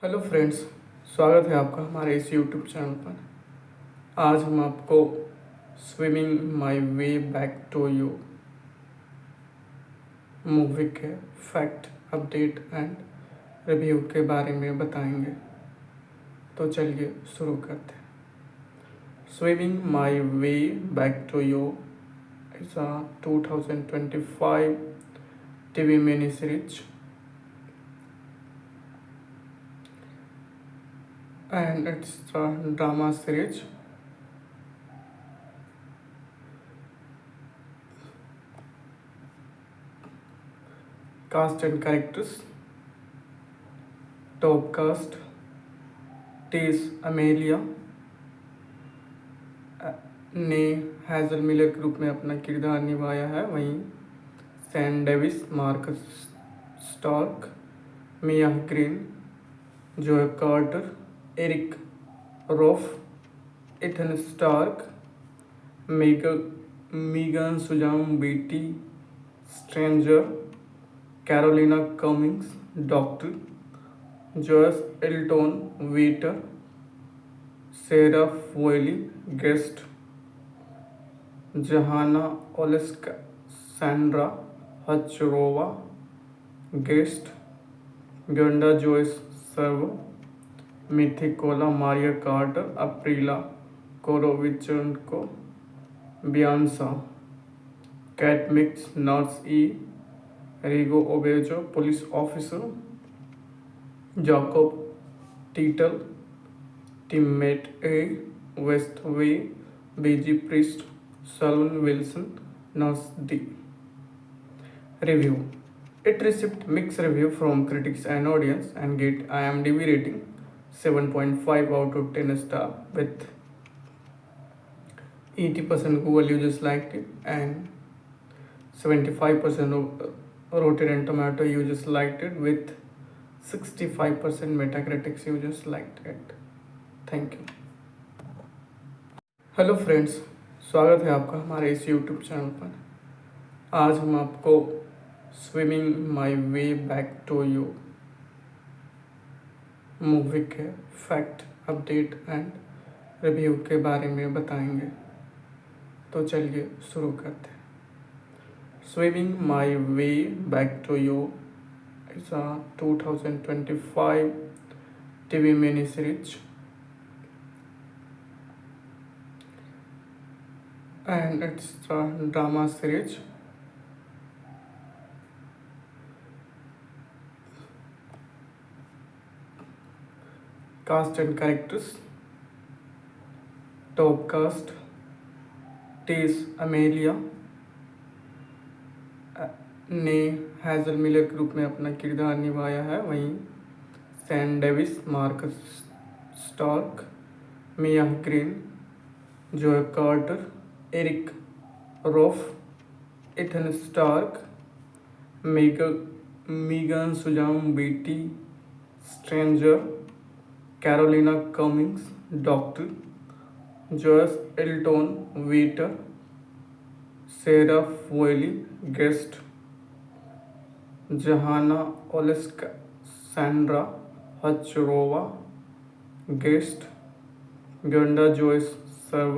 Hello friends, स्वागत है आपका हमारे इस यूट्यूब चैनल पर। आज हम आपको swimming my way back to you movie के फैक्ट, अपडेट एंड रिव्यू के बारे में बताएंगे। तो चलिए शुरू करते हैं। Swimming my way back to you is a 2025 TV mini series and it's a drama series. Cast and characters. Top cast: Tess Amelia ने हैज़ल मिलर के रूप में अपना किरदार निभाया है। वहीं San Davis, Marcus Stark, Mia Green, Joey Carter, Eric रोफ, Ethan Stark, Megan सुजाम Betty stranger, Carolina Cummings, doctor Joyce Elton waiter, Sera फुएली guest, जहाना ओलेस्का, सैंड्रा हचरोवा गेस्ट, गंडा Joyce serve, मिथिकोला Maria Carter, अप्रीला Korovichenko, बियांसा, Kat Mix, nurse E, Rigo Obejo, police officer, Jacob टीटल, teammate A, waste वे, बीजी priest, salon Wilson, nurse D. Review: It received mixed review from critics and audience and get IMDb rating 7.5 out of 10 star with 80% Google users liked it and 75% of Rotten Tomato users liked it with 65% Metacritic users liked it. Thank you. Hello friends, स्वागत है आपका हमारे इस YouTube channel पर। आज हम आपको swimming my way back to you movie के फैक्ट, अपडेट एंड रिव्यू के बारे में बताएंगे। तो चलिए शुरू करते हैं। Swimming my way back to you is a 2025 TV mini series and it's a drama series. Cast and characters. Top cast: Tess Amelia ने हैज़ल मिलर के रूप में अपना किरदार निभाया है। वहीं San Davis, Marcus Stark, Mia Green, Joey Carter, Eric रोफ, Ethan Stark, Megan सुजाम Betty stranger, Carolina Cummings, doctor Joyce Elton waiter, Sera फुएली guest, जहाना ओलेस्का, सैंड्रा हचरोवा गेस्ट, गंडा Joyce serve,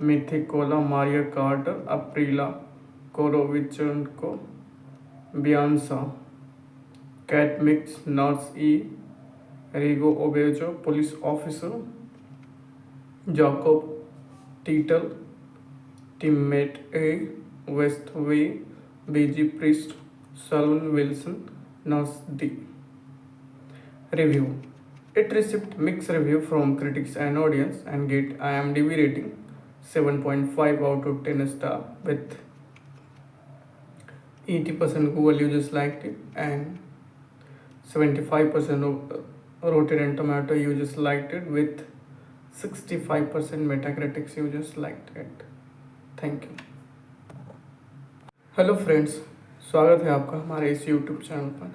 मिथिकोला Maria Carter, अप्रीला Korovichenko, बियांसा, Kat Mix, nurse E, Rigo Obejo, police officer, Jacob टीटल, teammate A, waste वे, बीजी priest, salon Wilson, nurse D. Review: It received mixed review from critics and audience and get IMDb rating 7.5 out of 10 star with 80% Google users liked it and 75% of Rotten Tomato users liked it with 65% Metacritic users liked it. Thank you. Hello friends, स्वागत है आपका हमारे इस YouTube channel पर।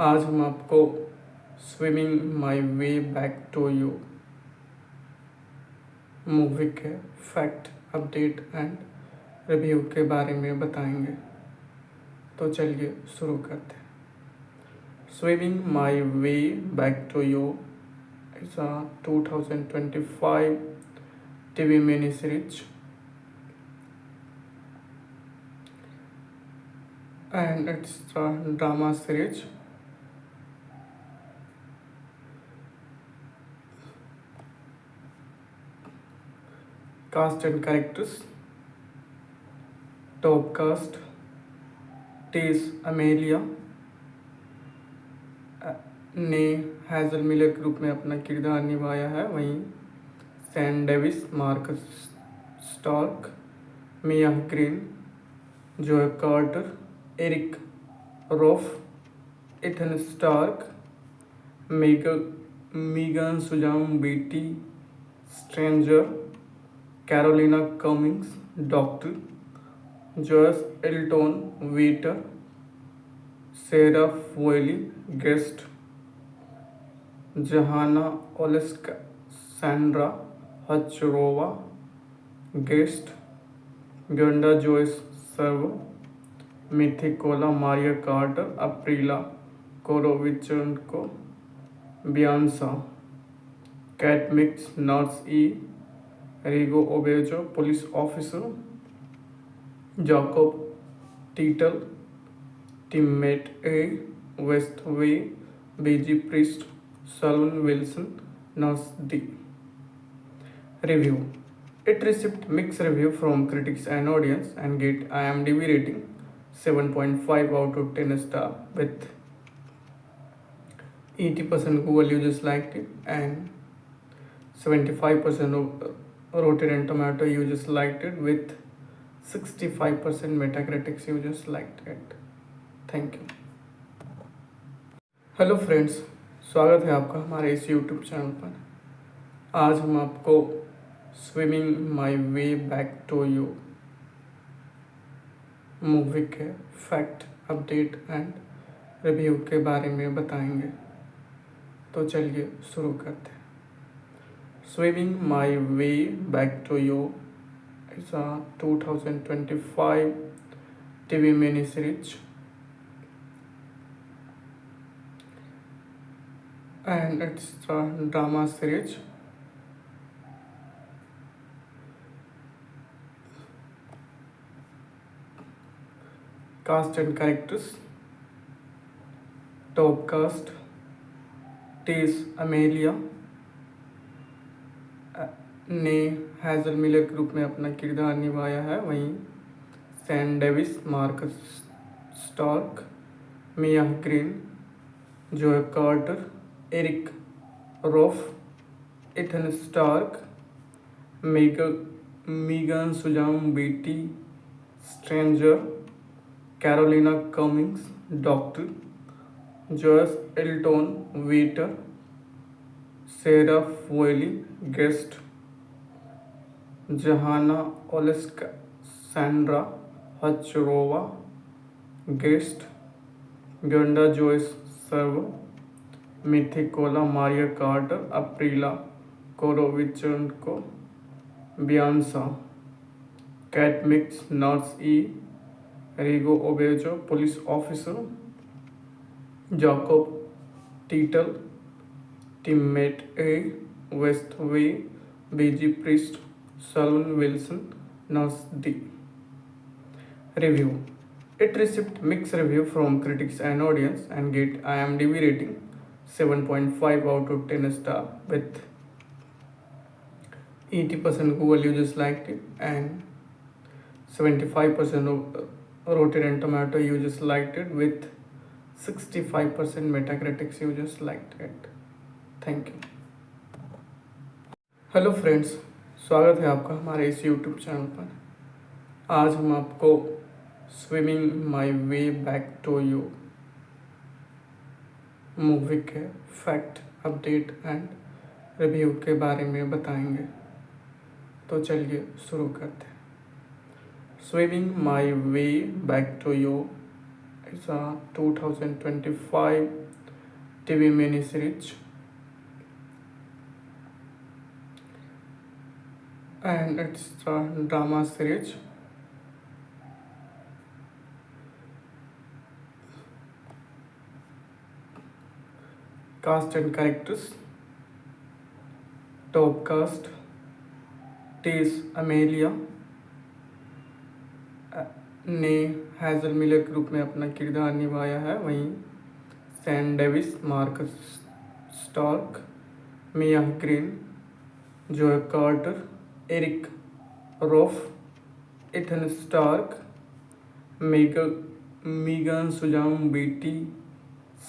आज हम आपको swimming my way back to you movie के फैक्ट, अपडेट एंड रिव्यू के बारे में बताएंगे। तो चलिए शुरू करते हैं। Swimming My Way Back to You is a 2025 TV miniseries, and it's a drama series. Cast and characters. Top cast: Tess Amelia ने हैज़ल मिलर के रूप में अपना किरदार निभाया है। वहीं San Davis, Marcus Stark, Mia Green, Joey Carter, Eric रोफ, Ethan Stark, Megan सुजाम Betty stranger, Carolina Cummings doctor, Joyce Elton waiter, Sera फुएली guest, जहाना ओलेस्का सैंड्रा हचरोवा गेस्ट, गंडा Joyce serve, मिथिकोला Maria Carter, अप्रीला Korovichenko, बियांसा, Kat Mix nurse E, Rigo Obejo police officer, Jacob टीटल teammate A, waste वे बीजी priest, salon Wilson nurse D. Review. It received mixed review from critics and audience and get IMDb rating 7.5 out of 10 star with 80% Google users liked it and 75% of Rotten Tomato users liked it with 65% Metacritic users liked it. Thank you. Hello friends, स्वागत है आपका हमारे इस YouTube channel पर। आज हम आपको swimming my way back to you movie के फैक्ट, अपडेट एंड रिव्यू के बारे में बताएंगे। तो चलिए शुरू करते हैं। Swimming my way back to you is a 2025 TV miniseries, and it's a drama series. Cast and characters. Top cast: Tess Amelia ने हैज़ल मिलर के रूप में अपना किरदार निभाया है। वहीं San Davis, Marcus Stark, Mia Green, Joey Carter, Eric रोफ, Ethan Stark, Megan सुजाम Betty stranger, Carolina Cummings doctor, Joyce Elton waiter, Sera फुएली guest, जहाना ओलेस्का सैंड्रा हचरोवा गेस्ट, गंडा Joyce serve, मिथिकोला Maria Carter, अप्रीला Korovichenko, Bianca, Cast and characters. Top cast: Tess Amelia ने Hazel Miller के रूप में अपना किरदार निभाया है। वहीं San Davis, Marcus Stark, Mia Green, Joey Carter, Eric रोफ, Ethan Stark, Megan सुजाम Betty stranger, Carolina Cummings doctor, Joyce Elton waiter, Sera फुएली guest, जहाना ओलेस्का सैंड्रा हचरोवा गेस्ट, गंडा Joyce serve, मिथिकोला Maria Carter, अप्रीला Korovichenko, बियांसा, Kat Mix nurse E, Rigo Obejo police officer, Jacob टीटल teammate A, waste वे बीजी priest, salon Wilson nurse D. Review. It received mixed review from critics and audience and get IMDb rating 7.5 out of 10 star with 80% Google users liked it and 75% of Rotten Tomato users liked it with 65% Metacritic users liked it. Thank you. Hello friends, स्वागत है आपका हमारे इस YouTube channel पर। आज हम आपको swimming my way back to you movie के फैक्ट, अपडेट एंड रिव्यू के बारे में बताएंगे। तो चलिए शुरू करते हैं। Swimming my way back to you is a 2025 TV miniseries, and it's a drama series. Cast and characters. Top cast: Tess Amelia ने हैज़ल मिलर के रूप में अपना किरदार निभाया है। वहीं San Davis, Marcus Stark, Mia Green, Joey Carter, Eric रोफ, Ethan Stark, Megan सुजाम Betty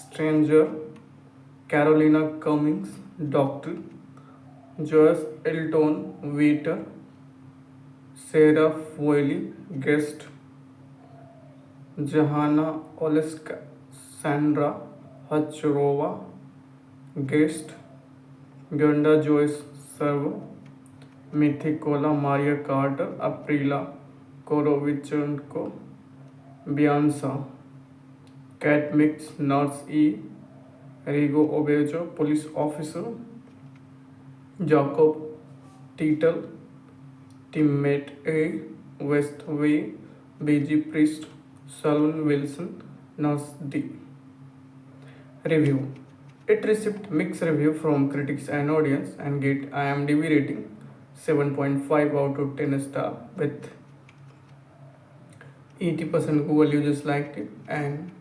stranger, Carolina Cummings doctor, Joyce Elton waiter, Sera फोयली guest, जहाना ओलेस्का सैंड्रा हचरोवा गेस्ट, गंडा Joyce serve, मिथिकोला Maria Carter, अप्रीला Korovichenko, बियांसा, Kat Mix nurse E, Rigo Obejo police officer, Jacob टीटल teammate A, waste वे बीजी priest, salon Wilson nurse D. Review. It received mixed review from critics and audience and get IMDb rating 7.5 out of 10 star with 80% Google users liked it and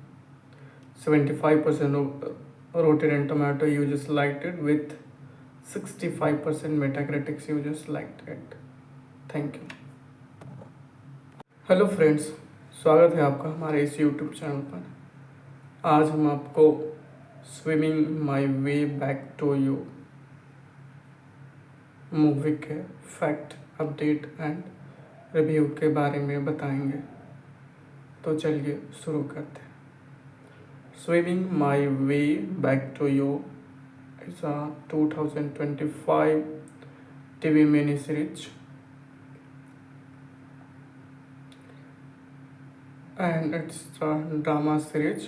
75% of Rotten Tomato users liked it with 65% Metacritic users liked it. Thank you. Hello friends, स्वागत है आपका हमारे इस YouTube channel पर। आज हम आपको swimming my way back to you movie के फैक्ट, अपडेट एंड रिव्यू के बारे में बताएंगे। तो चलिए शुरू करते हैं। Swimming my way back to you is a 2025 TV mini series and it's a drama series.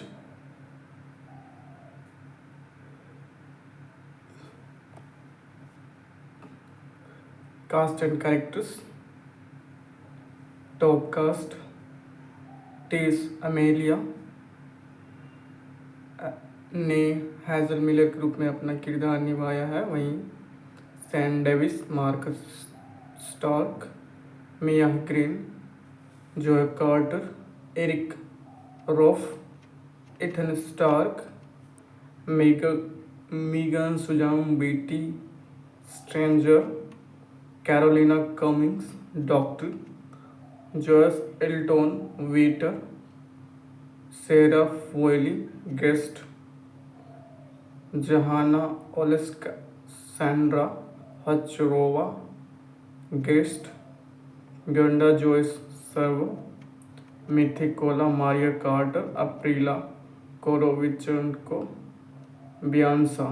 Cast and characters. Top cast: Tess Amelia ने हैज़ल मिलर के रूप में अपना किरदार निभाया है। वहीं San Davis, Marcus Stark, Mia Green, Joey Carter, Eric रोफ, Ethan Stark, Megan सुजाम Betty stranger, Carolina Cummings doctor, Joyce Elton waiter, Sera फोयली guest, जहाना ओलेस्का सैंड्रा हचरोवा गेस्ट, गंडा Joyce serve, मिथिकोला Maria Carter, अप्रीला Korovichenko, बियांसा,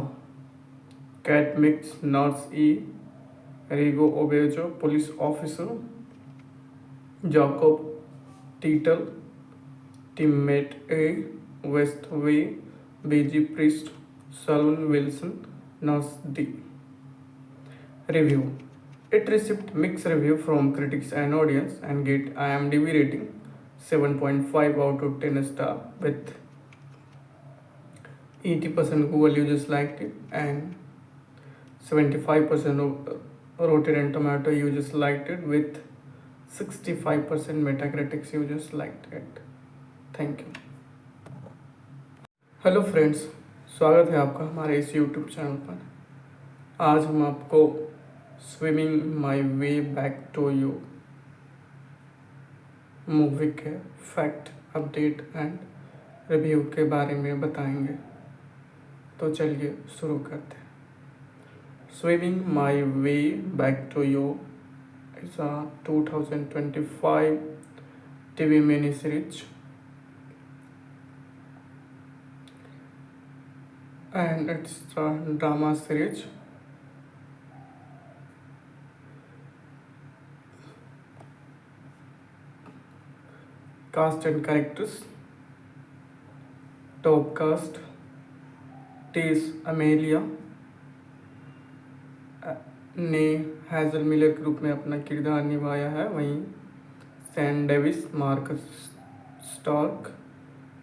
Kat Mix nurse E, Rigo Obejo police officer, Jacob टीटल teammate A, waste वे बीजी priest, salon Wilson nurse D. Review. It received mixed review from critics and audience and get IMDb rating 7.5 out of 10 star with 80% Google users liked it and 75% of Rotten Tomato users liked it with 65% Metacritic users liked it. Thank you. Hello friends, स्वागत है आपका हमारे इस YouTube channel पर। आज हम आपको swimming my way back to you movie के फैक्ट, अपडेट एंड रिव्यू के बारे में बताएंगे। तो चलिए शुरू करते हैं। Swimming my way back to you is a 2025 TV mini series and it's a drama series. Cast and characters. Top cast: Tess Amelia ने हैज़ल मिलर के रूप में अपना किरदार निभाया है। वहीं San Davis, Marcus Stark,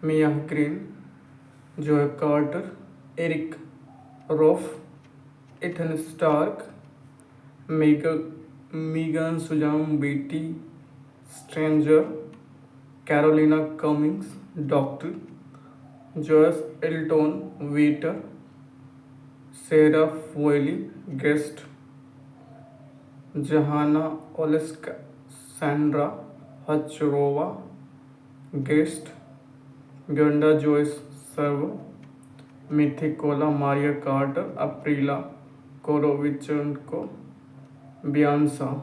Mia Green, Joey Carter, Eric Rolf, Ethan Stark, Megan Sujam Beatty Stranger, Carolina Cummings, Doctor, Joyce Elton Waiter, Sarah Foley Guest, Jahana Oleska Sandra Hachrova Guest, Gunda Joyce Servo, Mythikola Maria Carter, Aprila Korovichenko, Bianca,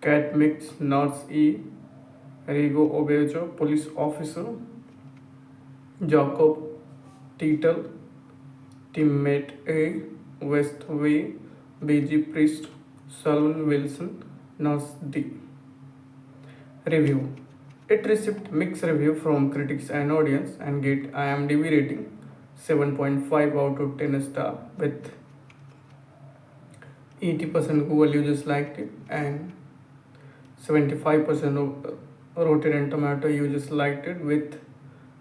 Cat Mix, Nurse E, Rigo Obejo, Police Officer, Jacob Tittle, Teammate A, West V, BG Priest, Salon Wilson, Nurse D. Review. It received mixed review from critics and audience and get IMDb rating 7.5 out of 10 star with 80% Google users liked it and 75% of Rotten Tomato users liked it with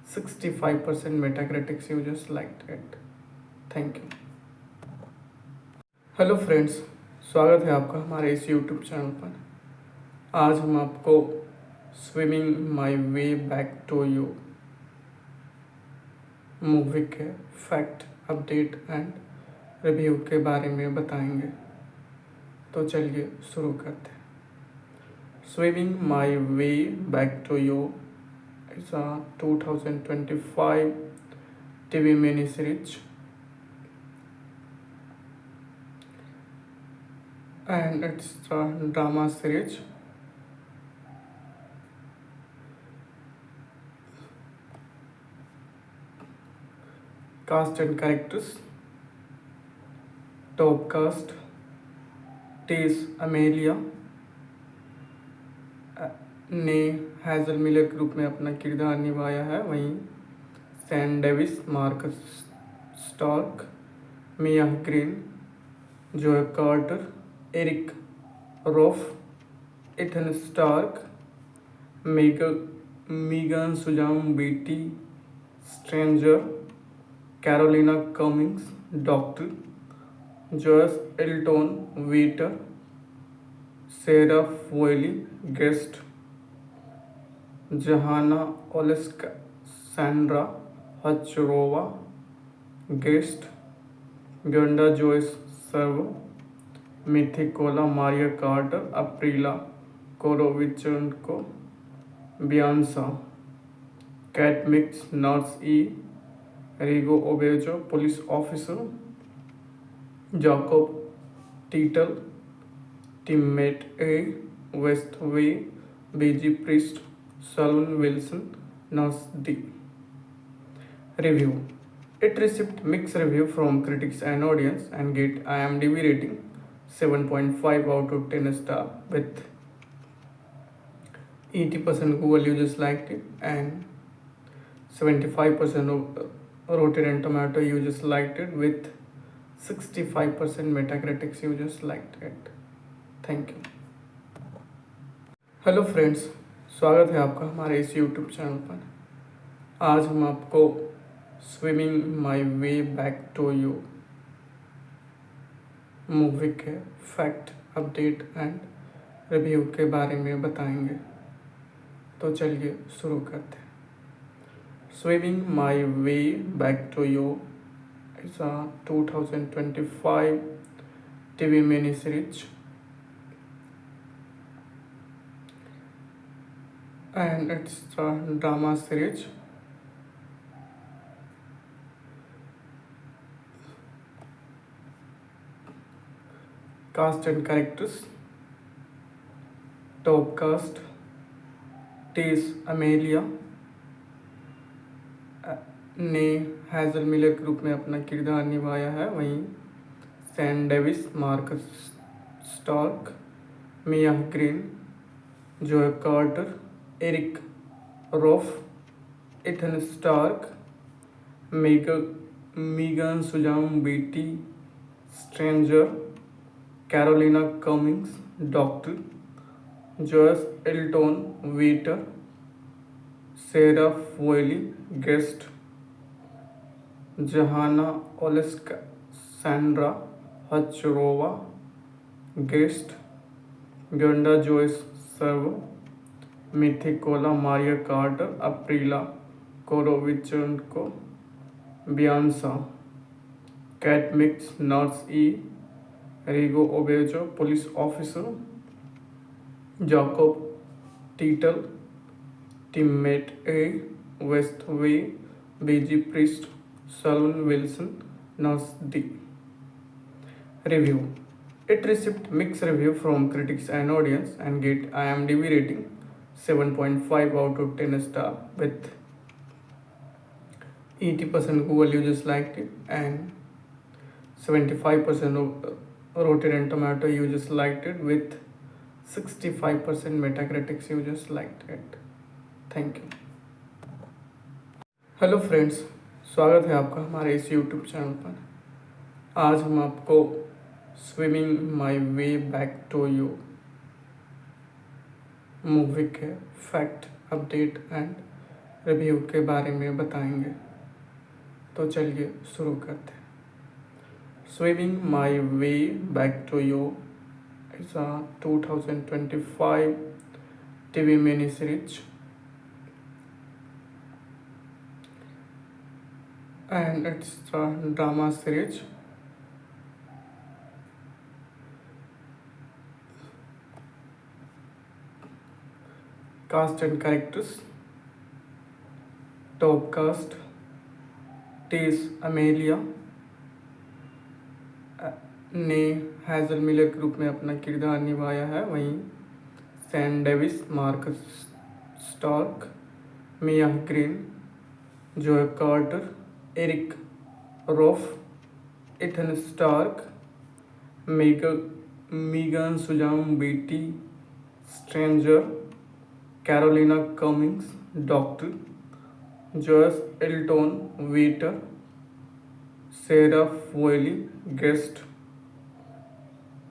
65% Metacritic users liked it. Thank you. Hello friends, स्वागत है आपका हमारे इस YouTube channel पर। आज हम आपको swimming my way back to you movie के फैक्ट, अपडेट एंड रिव्यू के बारे में बताएंगे। तो चलिए शुरू करते हैं। Swimming my way back to you is a 2025 TV mini series and it's a drama series. Cast and characters. Top cast: Tess Amelia ने हैज़ल मिलर के रूप में अपना किरदार निभाया है। वहीं San Davis, Marcus Stark, Mia Green, Joey Carter, Eric रोफ, Ethan Stark, Megan सुजाम Betty stranger, Carolina Cummings, doctor, Joyce Elton waiter, Sera फोयली guest, जहाना ओलेस्का सैंड्रा हचरोवा गेस्ट, गंडा Joyce servo, मिथिकोला Maria Carter, अप्रीला Korovichenko, बियांसा, Kat Mix, nurse E, Rigo Obejo, police officer, Jacob टीटल, teammate A, waste वे, बीजी priest, salon Wilson, nurse D. Review. It received mixed review from critics and audience and get IMDb rating 7.5 out of 10 star with 80% Google users liked it and 75% of Rotten Tomato users liked it with 65% Metacritic users liked it. Thank you. Hello friends, स्वागत है आपका हमारे इस YouTube channel पर। आज हम आपको swimming my way back to you movie के फैक्ट, अपडेट एंड रिव्यू के बारे में बताएंगे। तो चलिए शुरू करते हैं। Swimming my way back to you is a 2025 TV mini series and it's a drama series. Cast and characters. Top cast: Tess Amelia ने हैज़ल मिलर के रूप में अपना किरदार निभाया है। वहीं San Davis, Marcus Stark, Mia Green, Joey Carter, Eric रोफ, Ethan Stark, Megan सुजाम Betty stranger, Carolina Cummings, doctor, Joyce Elton waiter, Sera फोयली guest, जहाना Oleska Sandra Hachrova, Guest, Gunda Joyce Servo, Mythikola Maria Carter, Aprila Korovichenko, Bianca, Cat Mix, Nurse E, Rigo Obejo, Police Officer, Jacob Titel, Teammate A, West V, BG Priest, Salon Wilson, Nurse D. Review. It received mixed review from critics and audience and get IMDb rating 7.5 out of 10 star with 80% Google users liked it and 75% of Rotten Tomato users liked it with 65% Metacritic users liked it. Thank you. Hello friends, स्वागत है आपका हमारे इस YouTube channel पर। आज हम आपको swimming my way back to you movie के फैक्ट, अपडेट एंड रिव्यू के बारे में बताएंगे। तो चलिए शुरू करते हैं। Swimming my way back to you is a 2025 TV mini series and it's a drama series. Cast and characters. Top cast: Tess Amelia ने हैज़ल मिलर के रूप में अपना किरदार निभाया है। वहीं San Davis, Marcus Stark, Mia Green, Joey Carter, Eric रोफ, Ethan Stark, Megan सुजाम Betty stranger, Carolina Cummings doctor, Joyce Elton waiter, Sera फोयली guest,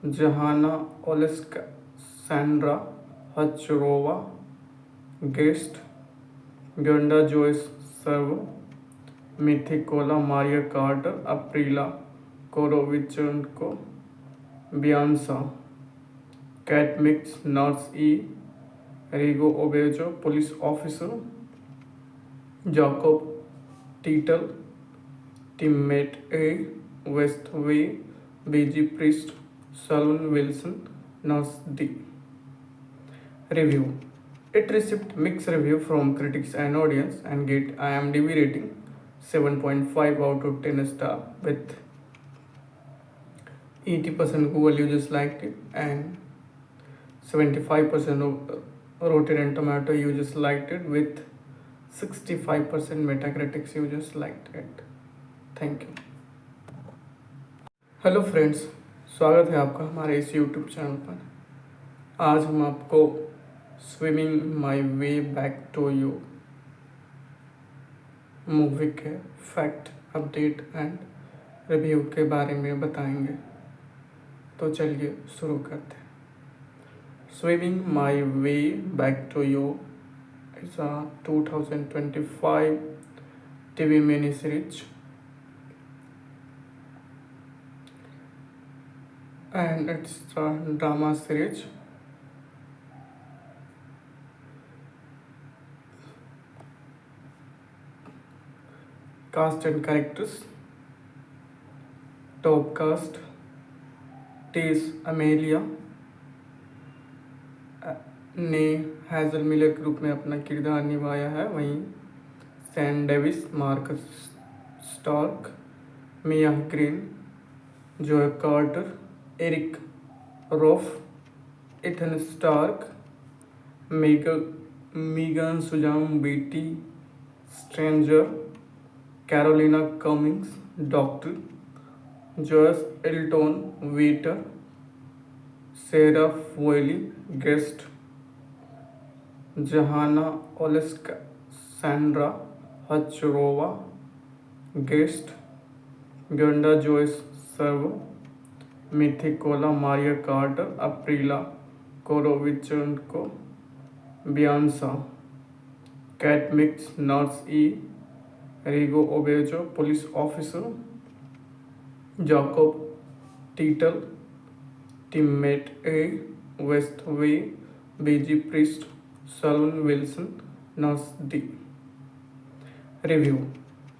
जहाना ओलेस्का सैंड्रा हचरोवा गेस्ट, गंडा Joyce servo, मिथिकोला Maria Carter, अप्रीला Korovichenko, बियांसा, Kat Mix, nurse E, Rigo Obejo, police officer, Jacob टीटल, teammate A, waste वे, बीजी priest, salon Wilson, nurse D. Review. It received mixed review from critics and audience and get IMDb rating 7.5 out of 10 star with 80% Google users liked it and 75% of Rotten Tomato users liked it with 65% Metacritic users liked it. Thank you. Hello friends, स्वागत है आपका हमारे इस YouTube channel पर। आज हम आपको swimming my way back to you movie के फैक्ट, अपडेट एंड रिव्यू के बारे में बताएंगे। तो चलिए शुरू करते हैं। Swimming my way back to you is a 2025 TV mini series and it's a drama series. Cast and characters. Top cast: Tess Amelia ने हैज़ल मिलर के रूप में अपना किरदार निभाया है। वहीं San Davis, Marcus Stark, Mia Green, Joey Carter, Eric रोफ, Ethan Stark, Megan सुजाम Betty stranger, Carolina Cummings doctor, Joyce Elton waiter, Sera फोयली guest, जहाना ओलेस्का सैंड्रा हचरोवा गेस्ट, गंडा Joyce servo, मिथिकोला Maria Carter, अप्रीला Korovichenko, बियांसा, Kat Mix, nurse E, Rigo Obejo, police officer, Jacob Titel, Teammate A, Westway, BG Priest, Salon Wilson, Nas D. Review.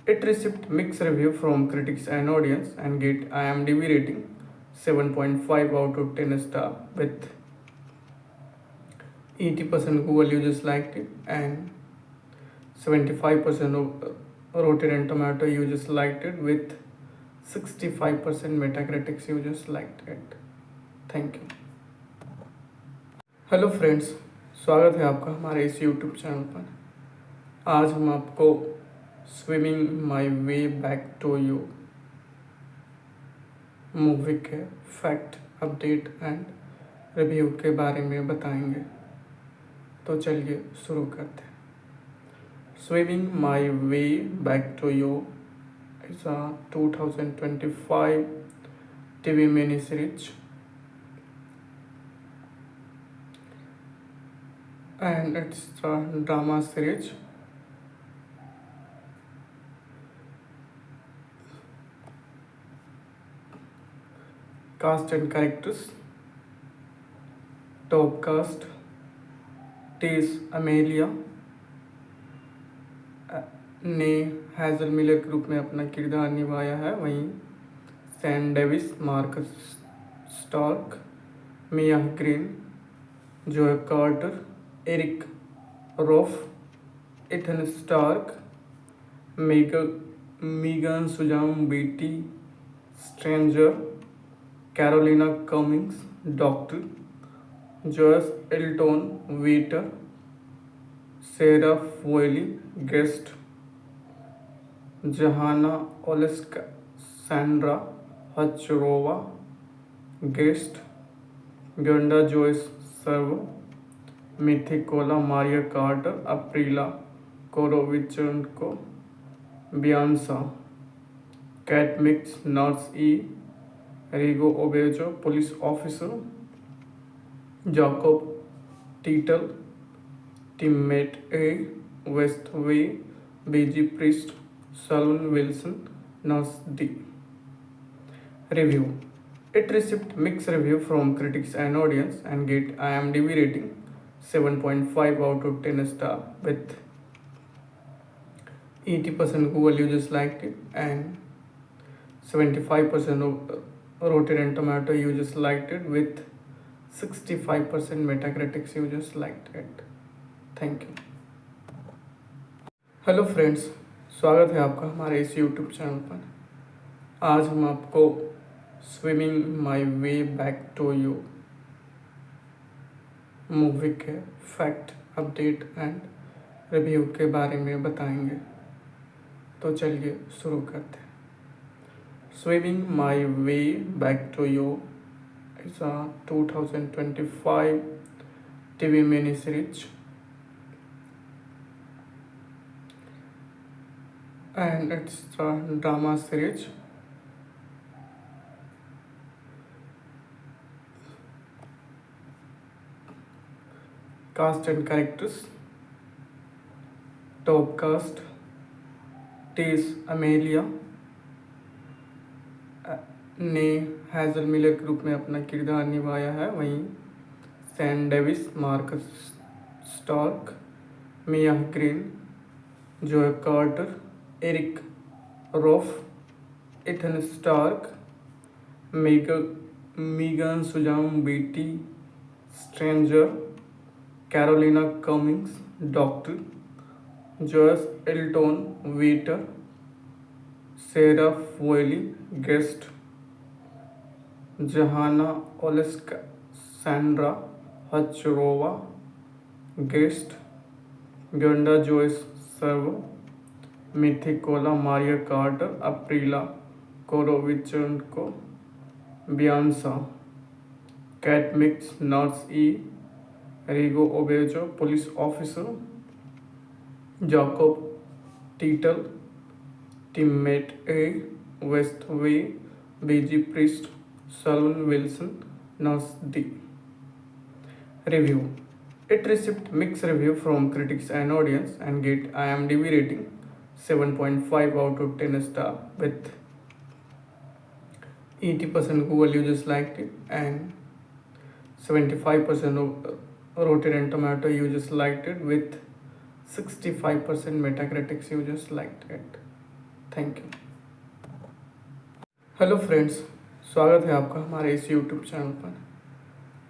It received mixed review from critics and audience and get IMDb rating 7.5 out of 10 star with 80% Google users liked it and 75% of Rotten Tomato users liked it with 65% Metacritic users liked it. Thank you. Hello friends, स्वागत है आपका हमारे इस YouTube channel पर। आज हम आपको swimming my way back to you movie के फैक्ट, अपडेट एंड रिव्यू के बारे में बताएंगे। तो चलिए शुरू करते हैं। Swimming my way back to you is a 2025 TV miniseries and it's a drama series. Cast and characters. Top cast: Tess Amelia ने हैज़ल मिलर के रूप में अपना किरदार निभाया है। वहीं Sam Davis, Marcus Stark, Mia Green, Joey Carter, Eric रोफ, Ethan Stark, Megan सुजाम BT stranger, Carolina Cummings doctor, Joyce Elton waiter, Sera फोयली guest, जहाना ओलेस्का सैंड्रा हचरोवा गेस्ट, गंडा Joyce servo, मिथिकोला Maria Carter, अप्रीला Korovichenko, बियांसा, Kat Mix nurse E, Rigo Obejo police officer, Jacob टीटल, teammate A, Westway, बीजी priest, Salon Wilson, Nas D. Review. It received mixed review from critics and audience and get IMDb rating 7.5 out of 10 star with 80% Google users liked it and 75% of Rotten Tomato users liked it with 65% Metacritic users liked it. Thank you. Hello friends, स्वागत है आपका हमारे इस YouTube channel पर। आज हम आपको swimming my way back to you movie के फैक्ट, अपडेट एंड रिव्यू के बारे में बताएंगे। तो चलिए शुरू करते हैं। Swimming my way back to you is a 2025 TV miniseries and it's a drama series. Cast and characters. Top cast: Tess Amelia ने हैज़ल मिलर के रूप में अपना किरदार निभाया है। वहीं Sam Davis, Marcus Stark, Mia Green, Joey Carter, Eric रोफ, Ethan Stark, Megan सुजाम BT stranger, Carolina Cummings doctor, Joyce Elton waiter, Sera फोयली guest, जहाना ओलेस्का सैंड्रा हचरोवा गेस्ट, गंडा Joyce servo, मिथिकोला Maria Carter, अप्रीला Korovichenko, बियांसा, Kat Mix nurse E, Rigo Obejo police officer, Jacob टीटल, teammate A, Westway, बीजी priest, salon Wilson, nurse D. Review. It received mixed review from critics and audience and get IMDb rating 7.5 out of 10 star with 80% Google users liked it, and 75% of Rotten Tomato users liked it, with 65% Metacritic users liked it. Thank you. Hello friends, स्वागत है आपका हमारे इस YouTube channel पर।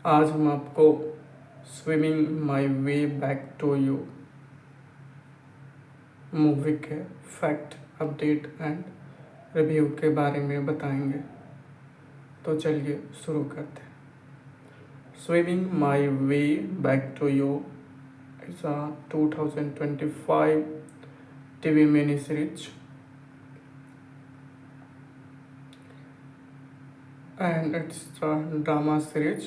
आज हम आपको swimming my way back to you movie के फैक्ट, अपडेट एंड रिव्यू के बारे में बताएंगे। तो चलिए शुरू करते हैं। Swimming my way back to you is a 2025 TV mini series, and it's a drama series.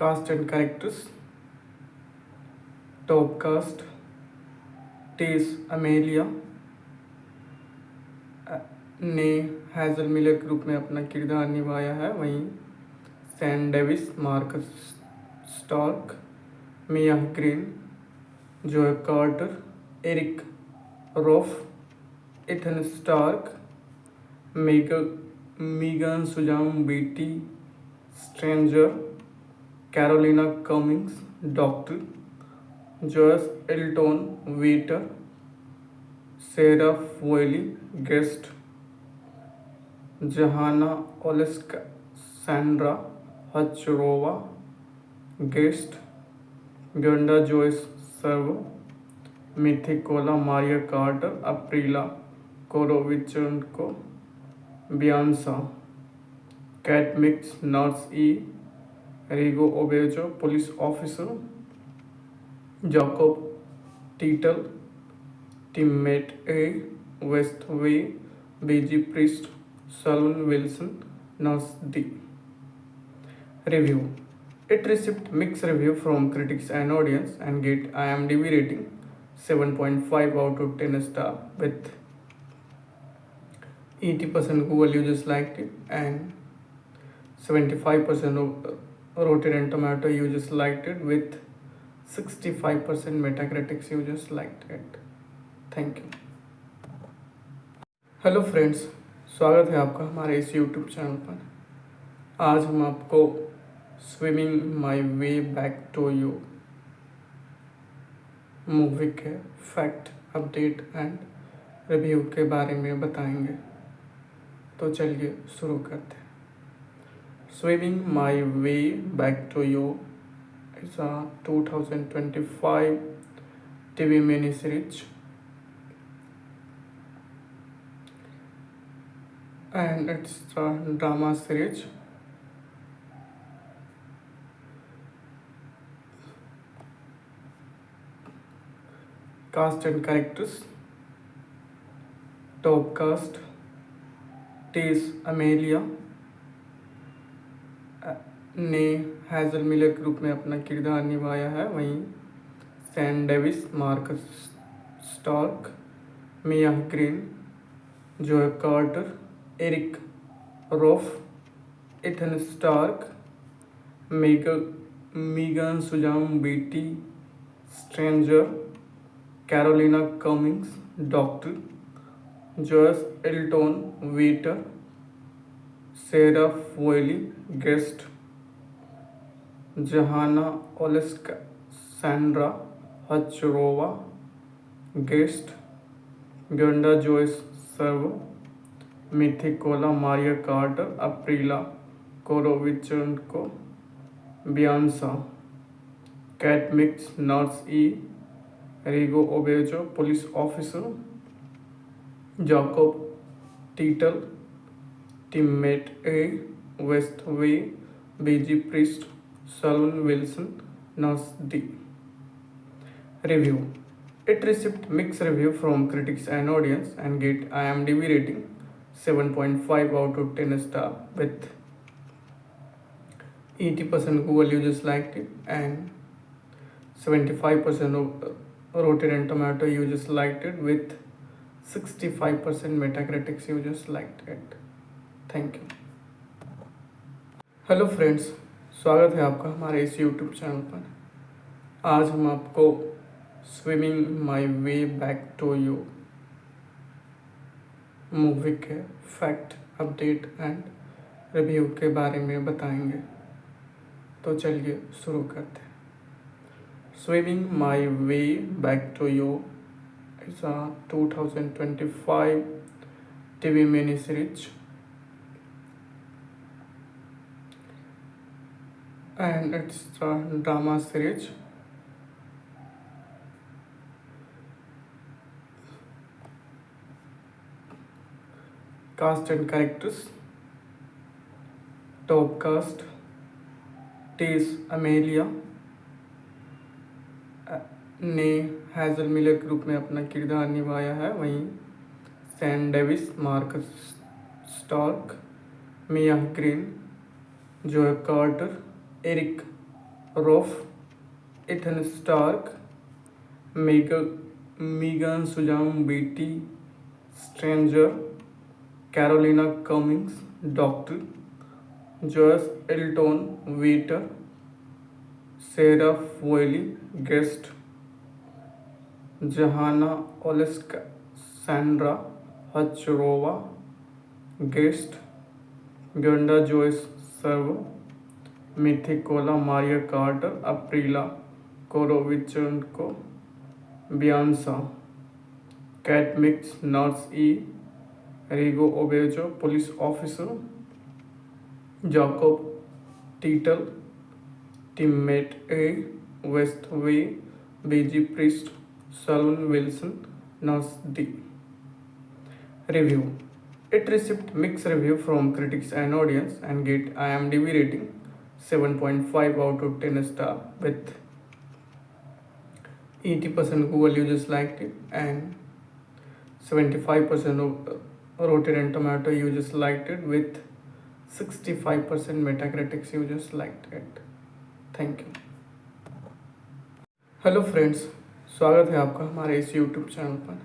Cast and characters. Top cast: Tess Amelia ने हैज़ल मिलर के रूप में अपना किरदार निभाया है। वहीं San Davis, Marcus Stark, Mia Green, Joey Carter, Eric रोफ, Ethan Stark, Megan सुजाम BT stranger, Carolina Cummings, doctor Joyce Elton waiter, Sera फोयली guest, जहाना ओलेस्का सैंड्रा हचरोवा गेस्ट, गंडा Joyce servo, मिथिकोला Maria Carter, अप्रीला Korovichenko, बियांसा, Kat Mix nurse E, Rigo Obejo police officer, Jacob टीटल teammate A, waste वे बीजी priest, salon Wilson nurse D. Review. It received mixed review from critics and audience and get IMDb rating 7.5 out of 10 star, with 80% Google users liked it and 75% of Rotten Tomato users liked it, with 65% Metacritic users liked it. Thank you. Hello friends, स्वागत है आपका हमारे इस YouTube channel पर। आज हम आपको swimming my way back to you movie के फैक्ट, अपडेट एंड रिव्यू के बारे में बताएंगे। तो चलिए शुरू करते हैं। Swimming my way back to you is a 2025 TV mini series, and it's a drama series. Cast and characters. Top cast: Tess Amelia ने हैज़ल मिलर के रूप में अपना किरदार निभाया है। वहीं San Davis, Marcus Stark, Mia Green, Joey Carter, Eric रोफ, Ethan Stark, Megan सुजाम BT stranger, Carolina Cummings, doctor Joyce Elton waiter, Sera फोयली guest, जहाना ओलेस्का सैंड्रा हचरोवा गेस्ट, गंडा Joyce servo, मिथिकोला Maria Carter, अप्रीला Korovichenko, बियांसा, Kat Mix nurse E, Rigo Obejo police officer, Jacob टीटल teammate A, waste वे बीजी priest, salon Wilson nurse D. Review. It received mixed review from critics and audience and get IMDb rating 7.5 out of 10 star, with 80% Google users liked it and 75% of Rotten Tomato users liked it, with 65% Metacritic users liked it. Thank you. Hello friends, स्वागत है आपका हमारे इस YouTube channel पर। आज हम आपको swimming my way back to you movie के फैक्ट, अपडेट एंड रिव्यू के बारे में बताएंगे। तो चलिए शुरू करते हैं। Swimming my way back to you is a 2025 TV mini series, and it's a drama series. Cast and characters. Top cast: Tess Amelia ने हैज़ल मिलर के रूप में अपना किरदार निभाया है। वहीं San Davis, Marcus Stark, Mia Green, Joey Carter, Eric रोफ, Ethan Stark, Megan सुजाम BT stranger, Carolina Cummings, doctor Joyce Elton waiter, Sera फोयली guest, जहाना ओलेस्का सैंड्रा हचरोवा गेस्ट, गंडा Joyce serve, मिथिकोला Maria Carter, अप्रीला Korovichenko, बियांसा, Kat Mix nurse E, Rigo Obejo police officer, Jacob टीटल teammate A, waste वे बीजी priest, Saloon Wilson nurse D. Review. It received mixed review from critics and audience and get IMDb rating 7.5 out of 10 star with 80% Google users liked it and 75% of Rotten Tomato users liked it with 65% Metacritic users liked it. Thank you. Hello friends, स्वागत है आपका हमारे इस YouTube channel पर।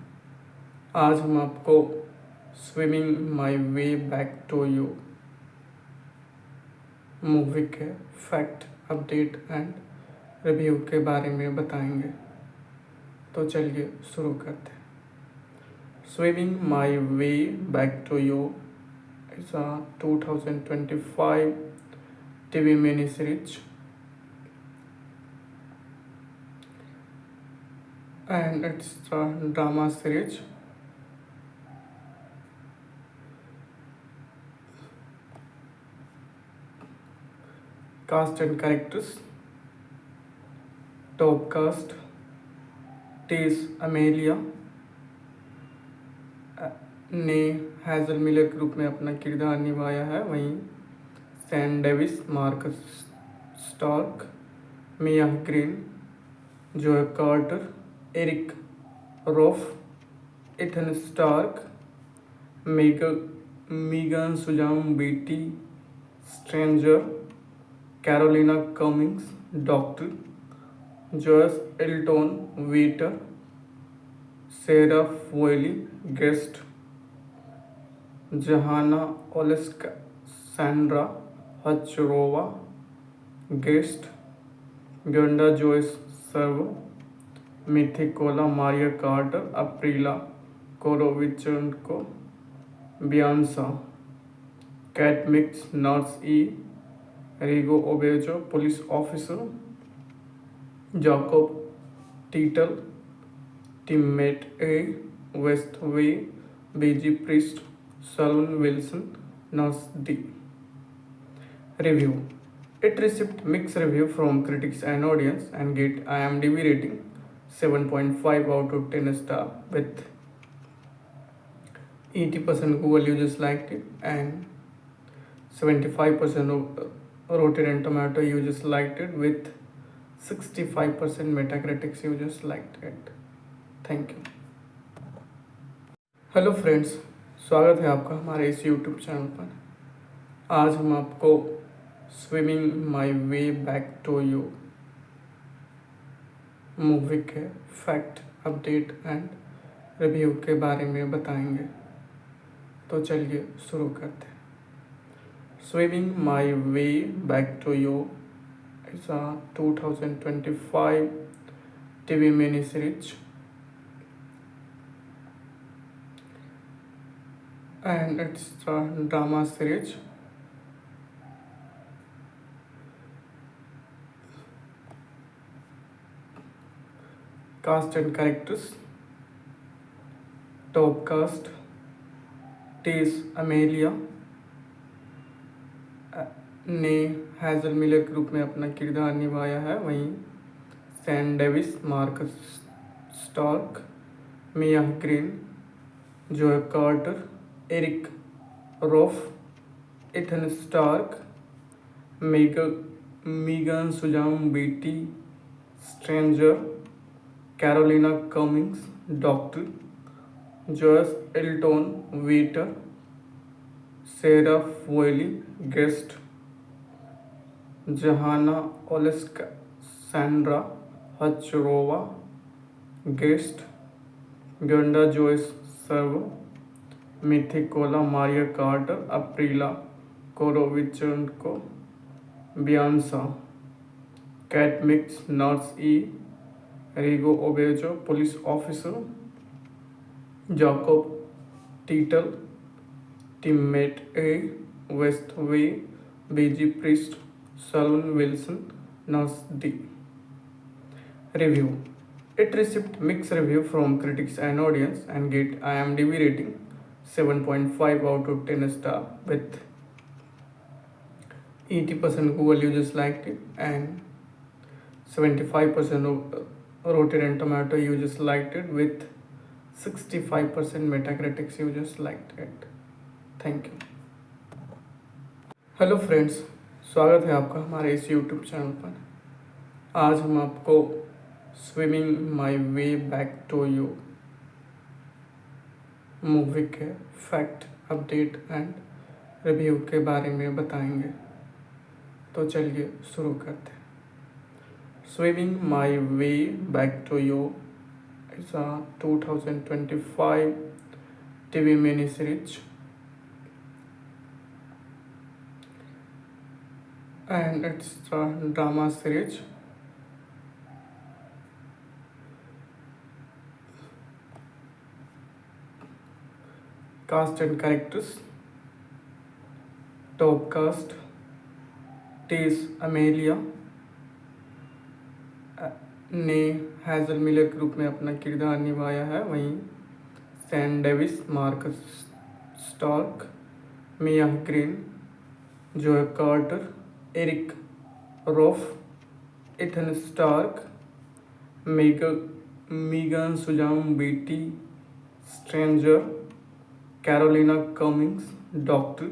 आज हम आपको swimming my way back to you movie के फैक्ट, अपडेट एंड रिव्यू के बारे में बताएंगे। तो चलिए शुरू करते हैं। Swimming my way back to you is a 2025 TV mini series, and it's a drama series. Cast and characters. Top cast: Tess Amelia ने हैज़ल मिलर के रूप में अपना किरदार निभाया है। वहीं San Davis, Marcus Stark, Mia Green, Joey Carter, Eric रोफ, Ethan Stark, Megan सुजाम BT stranger, Carolina Cummings, doctor Joyce Elton waiter, Sera फोयली guest, जहाना ओलेस्का सैंड्रा हचरोवा गेस्ट, गंडा Joyce serve, मिथिकोला Maria Carter, अप्रीला Korovichenko, बियांसा, Kat Mix nurse E, Rigo Obejo police officer, Jacob टीटल teammate A, waste वे बीजी priest, Saloon Wilson nurse D. Review. It received mixed review from critics and audience and get IMDb rating 7.5 out of 10 star with 80% Google users liked it and 75% of Rotten Tomato users liked it with 65% Metacritic users liked it. Thank you. Hello friends, स्वागत है आपका हमारे इस YouTube channel पर। आज हम आपको swimming my way back to you movie के फैक्ट, अपडेट एंड रिव्यू के बारे में बताएंगे। तो चलिए शुरू करते हैं। Swimming my way back to you is a 2025 TV miniseries, and it's a drama series. Cast and characters. Top cast: Tess Amelia ने हैज़ल मिलर के रूप में अपना किरदार निभाया है। वहीं Sam Davis, Marcus Stark, Mia Green, Joey Carter, Eric रोफ, Ethan Stark, Megan सुजाम BT stranger, Carolina Cummings doctor, Joyce Elton waiter, Sera फोयली guest, जहाना ओलेस्का सैंड्रा हचरोवा गेस्ट, गंडा Joyce serve, मिथिकोला Maria Carter, अप्रीला Korovichenko, बियांसा, Kat Mix nurse E, Rigo Obejo police officer, Jacob टीटल teammate A, Westway बीजी priest, Saloon Wilson nurse D. Review. It received mixed review from critics and audience and get IMDb rating 7.5 out of 10 star with 80% Google users liked it and 75% of Rotten Tomato users liked it with 65% Metacritic users liked it. Thank you. Hello friends, स्वागत है आपका हमारे इस YouTube channel पर. आज हम आपको swimming my way back to you movie के फैक्ट, अपडेट एंड रिव्यू के बारे में बताएंगे. तो चलिए शुरू करते हैं. Swimming my way back to you is a 2025 TV miniseries and it's a drama series. Cast and characters. Top cast: Tess Amelia ने हैज़ल मिलर के रूप में अपना किरदार निभाया है। वहीं Sam Davis, Marcus Stark, Mia Green, Joey Carter, Eric रोफ, Ethan Stark, Megan सुजाम BT stranger, Carolina Cummings doctor,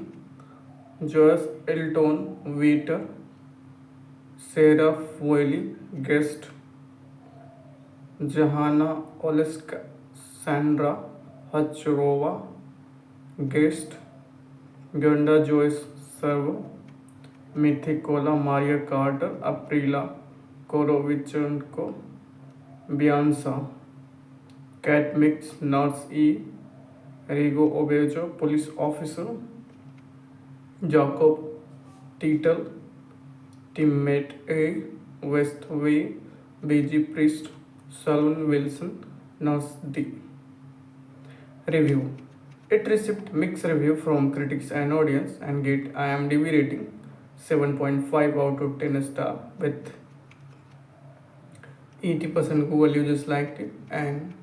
Joyce Elton waiter, Sera फोयली guest, जहाना ओलेस्का सैंड्रा हचरोवा गेस्ट, गंडा Joyce serve, मिथिकोला Maria Carter, अप्रीला Korovichenko, बियांसा, Kat Mix nurse E, Rigo Obejo police officer, Jacob टीटल teammate A, Westway बीजी priest, Saloon Wilson nurse D. Review. It received mixed review from critics and audience and get IMDb rating 7.5 out of 10 star with 80% Google users liked it and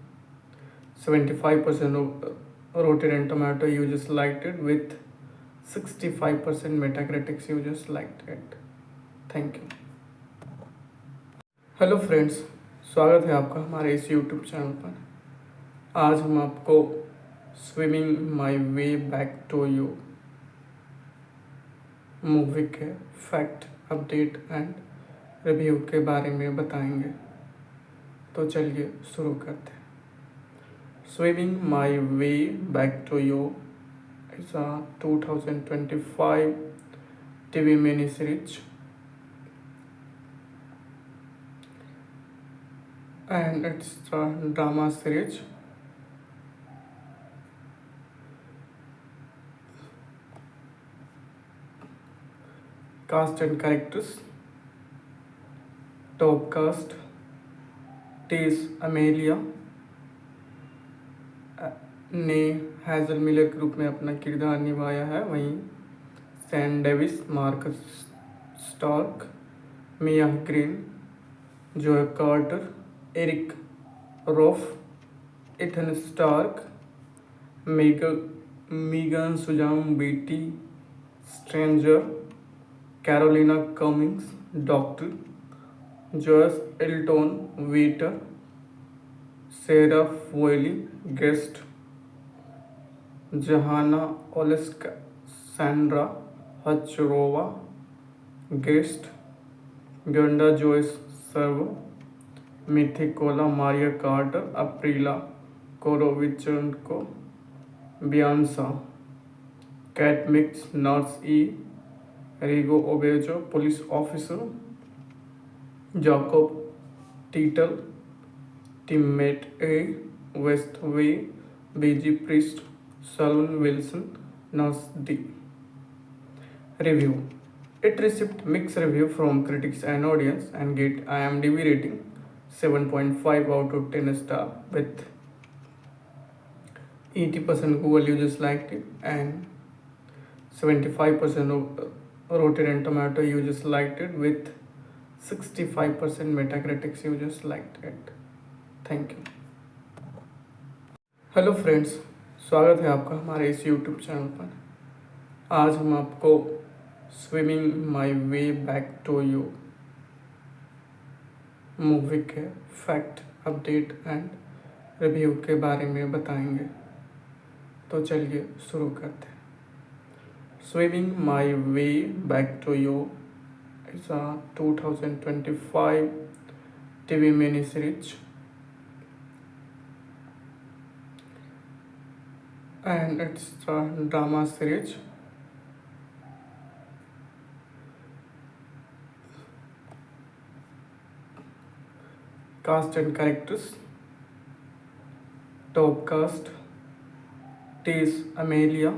75% of Rotten Tomato users liked it with 65% Metacritic users liked it. Thank you. Hello friends, स्वागत है आपका हमारे इस YouTube channel पर. आज हम आपको swimming my way back to you movie के फैक्ट, अपडेट एंड रिव्यू के बारे में बताएंगे. तो चलिए शुरू करते हैं. Swimming my way back to you is a 2025 TV miniseries and it's a drama series. Cast and characters. Top cast: Tess Amelia ने हैज़ल मिलर के रूप में अपना किरदार निभाया है। वहीं San Davis, Marcus Stark, Mia Green, Joey Carter, Eric रोफ, Ethan Stark, Megan सुजाम BT stranger, Carolina Cummings, doctor Joyce Elton waiter, Sera फोयली guest, जहाना ओलेस्का सैंड्रा हचरोवा गेस्ट, गंडा Joyce serve, मिथिकोला Maria Carter, अप्रीला Korovichenko, बियांसा Kat Mix, nurse E, Rigo Obejo police officer, Jacob टीटल teammate A, waste वे, बीजी priest, salon Wilson, nurse D. Review. It received mixed review from critics and audience and get IMDb rating 7.5 out of 10 star with 80% Google users liked it and 75% of Rotten Tomato users liked it with 65% Metacritic users liked it. Thank you. Hello friends, स्वागत है आपका हमारे इस YouTube channel पर। आज हम आपको swimming my way back to you movie के फैक्ट, अपडेट एंड रिव्यू के बारे में बताएंगे। तो चलिए शुरू करते हैं। Swimming my way back to you is a 2025 TV mini series and it's a drama series. Cast and characters. Top cast: Tess Amelia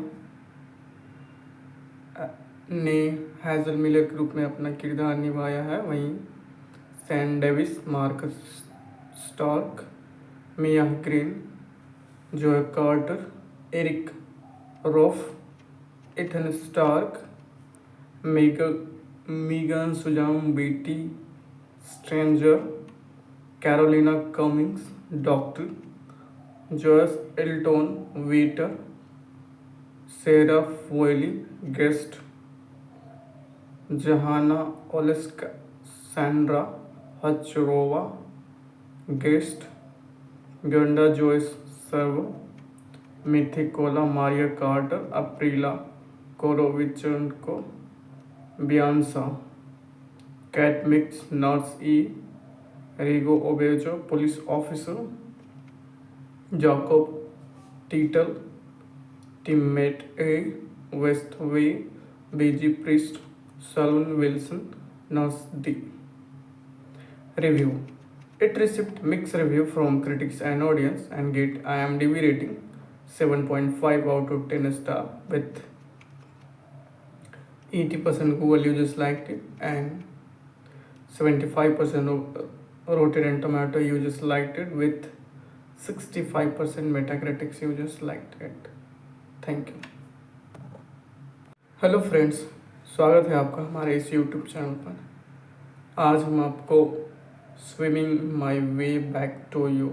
ने हैज़ल मिलर के रूप में अपना किरदार निभाया है। वहीं San Davis, Marcus Stark, Mia Green, Joey Carter, Eric रोफ, Ethan Stark, Megan सुजाम BT stranger, Carolina Cummings, doctor Joyce Elton waiter, Sera फोयली guest, जहाना ओलेस्का सैंड्रा हचरोवा गेस्ट, गंडा Joyce serve, मिथिकोला Maria Carter, अप्रीला Korovichenko, बियांसा Kat Mix, nurse E, Rigo Obejo police officer, Jacob टीटल teammate A, waste वे, बीजी priest, salon Wilson, nurse D. Review. It received mixed review from critics and audience and get IMDb rating 7.5 out of 10 star with 80% Google users liked it and 75% of Rotten Tomato users liked it with 65% Metacritic users liked it. Thank you. Hello friends, स्वागत है आपका हमारे इस YouTube channel पर। आज हम आपको swimming my way back to you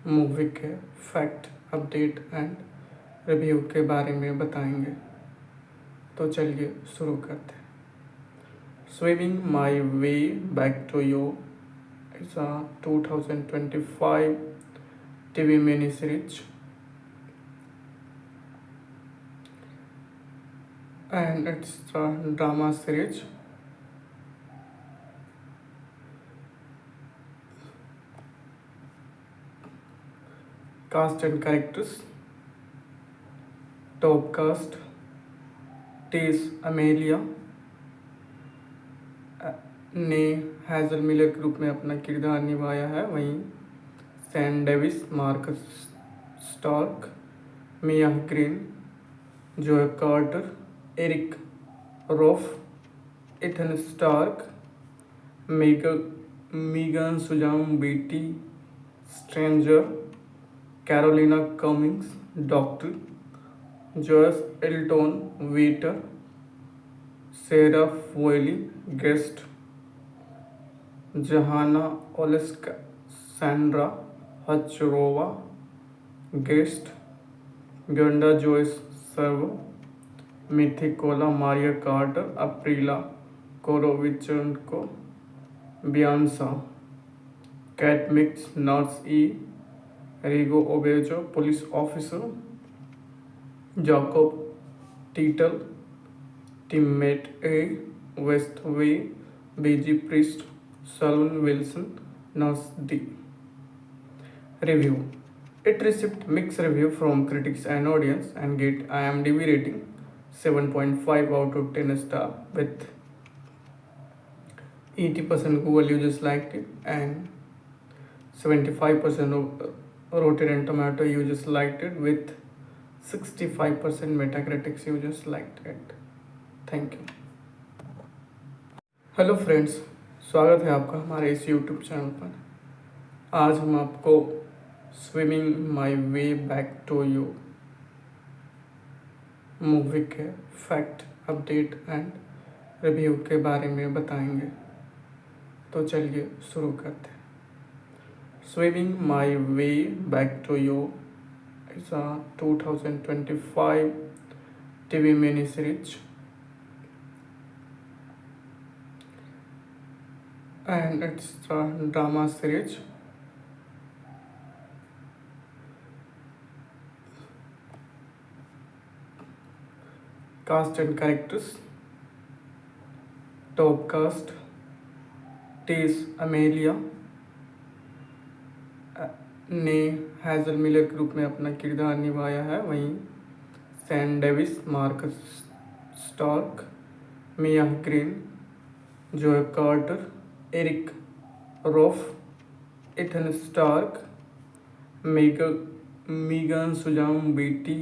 movie के फैक्ट, अपडेट एंड रिव्यू के बारे में बताएंगे। तो चलिए शुरू करते हैं। Swimming my way back to you is a 2025 TV mini series and it's a drama series. Cast and characters. Top cast: Tess Amelia ने हैज़ल मिलर के रूप में अपना किरदार निभाया है। वहीं San Davis, Marcus Stark, Mia Green, Joey Carter, Eric Rouf, Ethan Stark, Megan Sujam Beatty, Stranger, Carolina Cummings, Doctor, Joyce Elton, Waiter, Sarah Foyle, Guest, Jahana Oleska, Sandra Hachrova, Guest, Gunda Joyce Servo, Mythikola Maria Carter, Aprila Korovichenko, Bianca, Cat Mix, Nurse E, Rigo Obejo, Police Officer, Jacob Tittle, Teammate A, Westway, BG Priest, Salon Wilson, Nurse D. Review. It received mixed review from critics and audience and get IMDb rating 7.5 out of 10 star with 80% Google users liked it and 75% of Rotten Tomato users liked it with 65% Metacritic users liked it. Thank you. Hello friends, स्वागत है आपका हमारे इस YouTube channel पर। आज हम आपको swimming my way back to you movie के फैक्ट, अपडेट एंड रिव्यू के बारे में बताएंगे। तो चलिए शुरू करते हैं। Swimming my way back to you is a 2025 TV mini series and it's a drama series. Cast and characters. Top cast: Tess Amelia ने हैज़ल मिलर के रूप में अपना किरदार निभाया है। वहीं San Davis, Marcus Stark, Mia Green, Joey Carter, Eric Roff, Ethan Stark, Megan सुजाम Betty,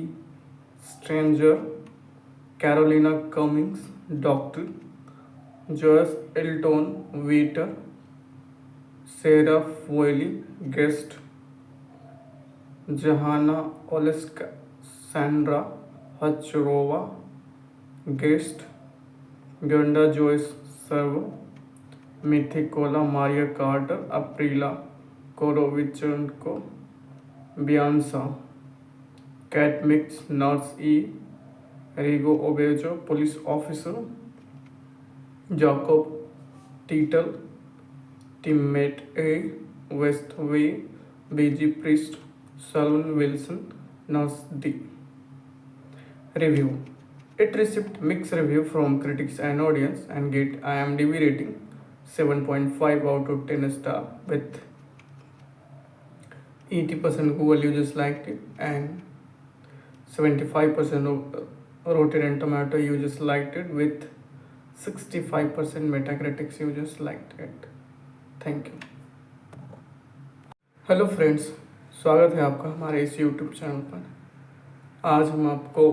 stranger, Carolina Cummings, doctor, Joyce Elton, waiter, Sera फोयली, guest, जहाना ओलेस्का, सैंड्रा हचरोवा, गेस्ट, गंडा Joyce servo, मिथिकोला Maria Carter, अप्रीला Korovichenko, बियांसा, Kat Mix, nurse E, Rigo Obejo, police officer, Jacob टीटल, teammate A, Westway, बीजी priest, salon Wilson, nurse D. Review. It received mixed review from critics and audience and get IMDb rating 7.5 out of 10 star with 80% Google users liked it and 75% of Rotten Tomato users liked it with 65% Metacritic users liked it. Thank you. Hello friends, स्वागत है आपका हमारे इस YouTube channel पर। आज हम आपको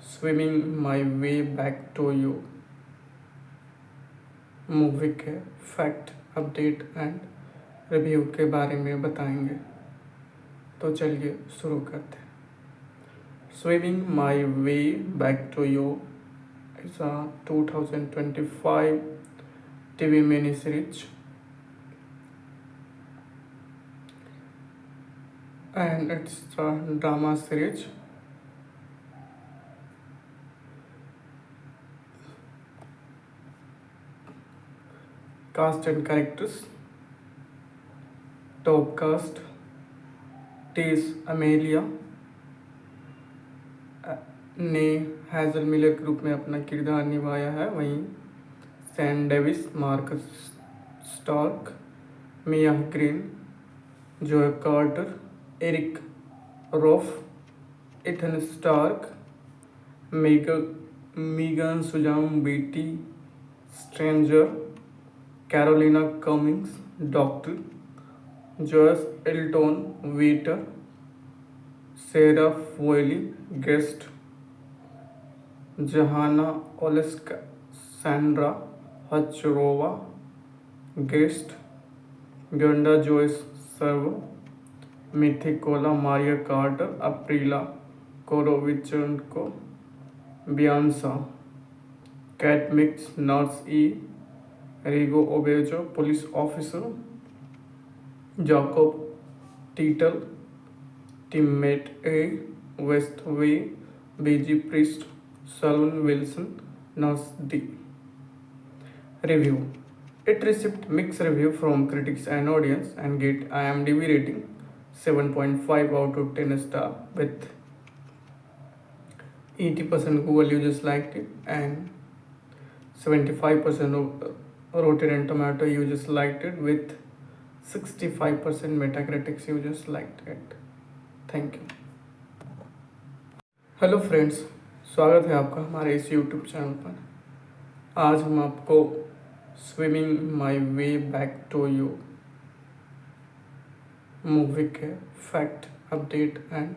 swimming my way back to you movie के फैक्ट, अपडेट एंड रिव्यू के बारे में बताएंगे। तो चलिए शुरू करते हैं। Swimming my way back to you is a 2025 TV mini series and it's a drama series. Cast and characters. Top cast: Tess Amelia ने हैज़ल मिलर के रूप में अपना किरदार निभाया है। वहीं San Davis, Marcus Stark, Mia Green, Joey Carter, Eric Roff, Ethan Stark, Megan सुजाम Betty, stranger, Carolina Cummings, doctor, Joyce Elton, waiter, Sera फोयली, guest, जहाना ओलेस्का, Sandra हचरोवा, guest, Gunda Joyce Servo, Mythicola Maria Carter, Aprila Korovichenko, Bianca, Cat Mix, Nurse E, Rigo Obejo, Police Officer, Jacob Titel, Teammate A, West V, BG Priest, Salon Wilson, Nurse D. Review. It received mixed review from critics and audience and get IMDb rating 7.5 out of 10 star with 80% Google users liked it and 75% of Rotten Tomato users liked it with 65% Metacritic users liked it. Thank you. Hello friends, स्वागत है आपका हमारे इस YouTube channel पर। आज हम आपको swimming my way back to you movie के फैक्ट, अपडेट एंड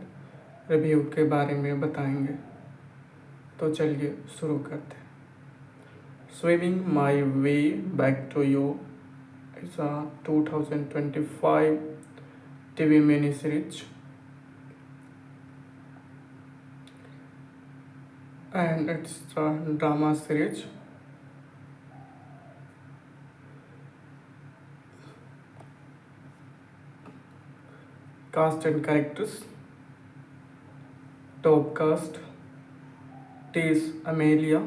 रिव्यू के बारे में बताएंगे। तो चलिए शुरू करते हैं। Swimming my way back to you is a 2025 TV mini series and it's a drama series. Cast and characters. Top cast: Tess Amelia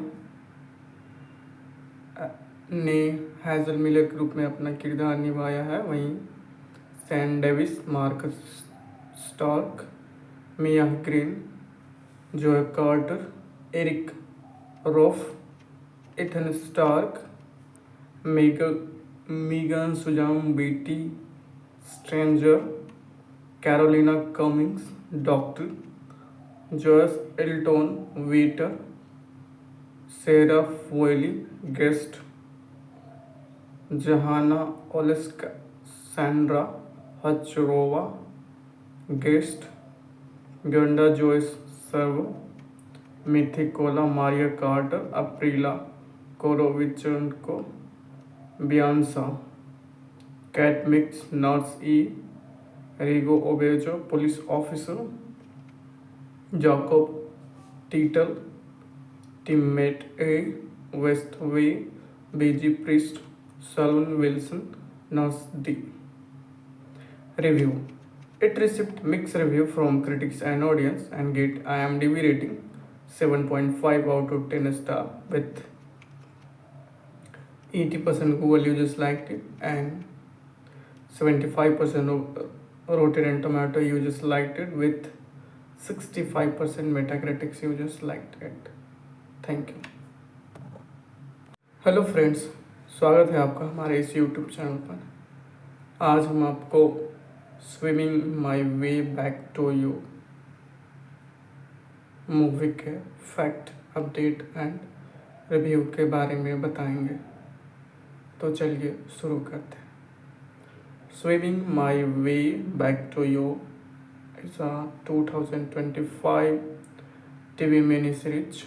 ने हैज़ल मिलर के रूप में अपना किरदार निभाया है। वहीं San Davis, Marcus Stark, Mia Green, Joey Carter, Eric रोफ, Ethan Stark, Megan सुजाम Betty stranger, Carolina Cummings doctor, Joyce Elton waiter, Sera फुएली guest, जहाना ओलेस्का सैंड्रा हचरोवा गेस्ट, गंडा Joyce servo, मिथिकोला Maria Carter, अप्रीला Korovichenko, बियांसा, Kat Mix, nurse E, Rigo Obejo, police officer, Jacob टीटल, teammate A, waste वे, बीजी priest, salon Wilson, nurse D. Review. It received mixed review from critics and audience and get IMDb rating 7.5 out of 10 star with 80% Google users liked it and 75% of Rotten Tomato users liked it with 65% Metacritic users liked it. Thank you. Hello friends, स्वागत है आपका हमारे इस YouTube channel पर। आज हम आपको swimming my way back to you movie के फैक्ट, अपडेट एंड रिव्यू के बारे में बताएंगे। तो चलिए शुरू करते हैं। Swimming my way back to you is a 2025 TV mini series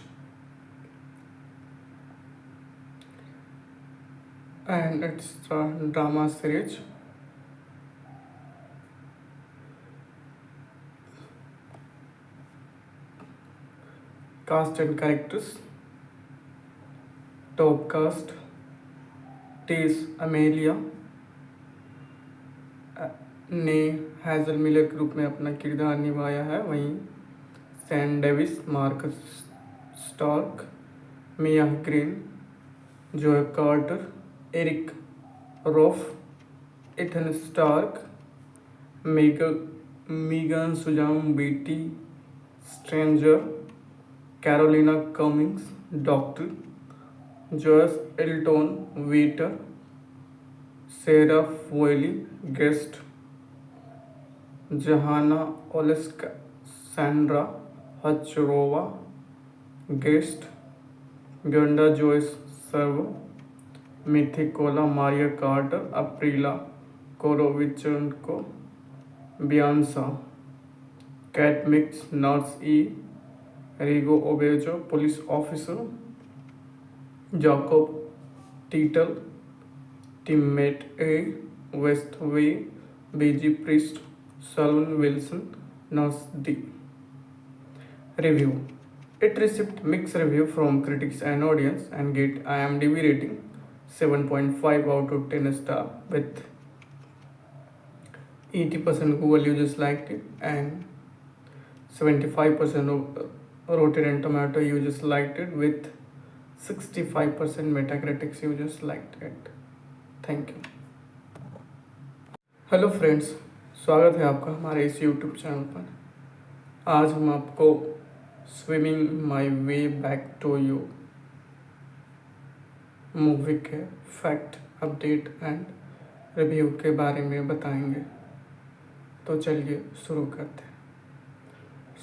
and it's a drama series. Cast and characters. Top cast: Tess Amelia ने हैज़ल मिलर के रूप में अपना किरदार निभाया है। वहीं San Davis, Marcus Stark, Mia Green, Joey Carter, Eric रोफ, Ethan Stark, Megan सुजाम Betty stranger, Carolina Cummings doctor, Joyce Elton waiter, Sera फुएली guest, जहाना ओलेस्का सैंड्रा हचरोवा गेस्ट, गंडा Joyce servo, मिथिकोला Maria Carter, अप्रीला Korovichenko, बियांसा, Kat Mix, nurse E, Rigo Obejo, police officer, Jacob टीटल, teammate A, Westway, BG Priest, Salon Wilson, Nas D. Review. It received mixed review from critics and audience and get IMDb rating 7.5 out of 10 star with 80% Google users liked it and 75% of Rotten Tomato users liked it with 65% Metacritic users liked it. Thank you. Hello friends, स्वागत है आपका हमारे इस YouTube channel पर। आज हम आपको swimming my way back to you movie के फैक्ट, अपडेट एंड रिव्यू के बारे में बताएंगे। तो चलिए शुरू करते हैं।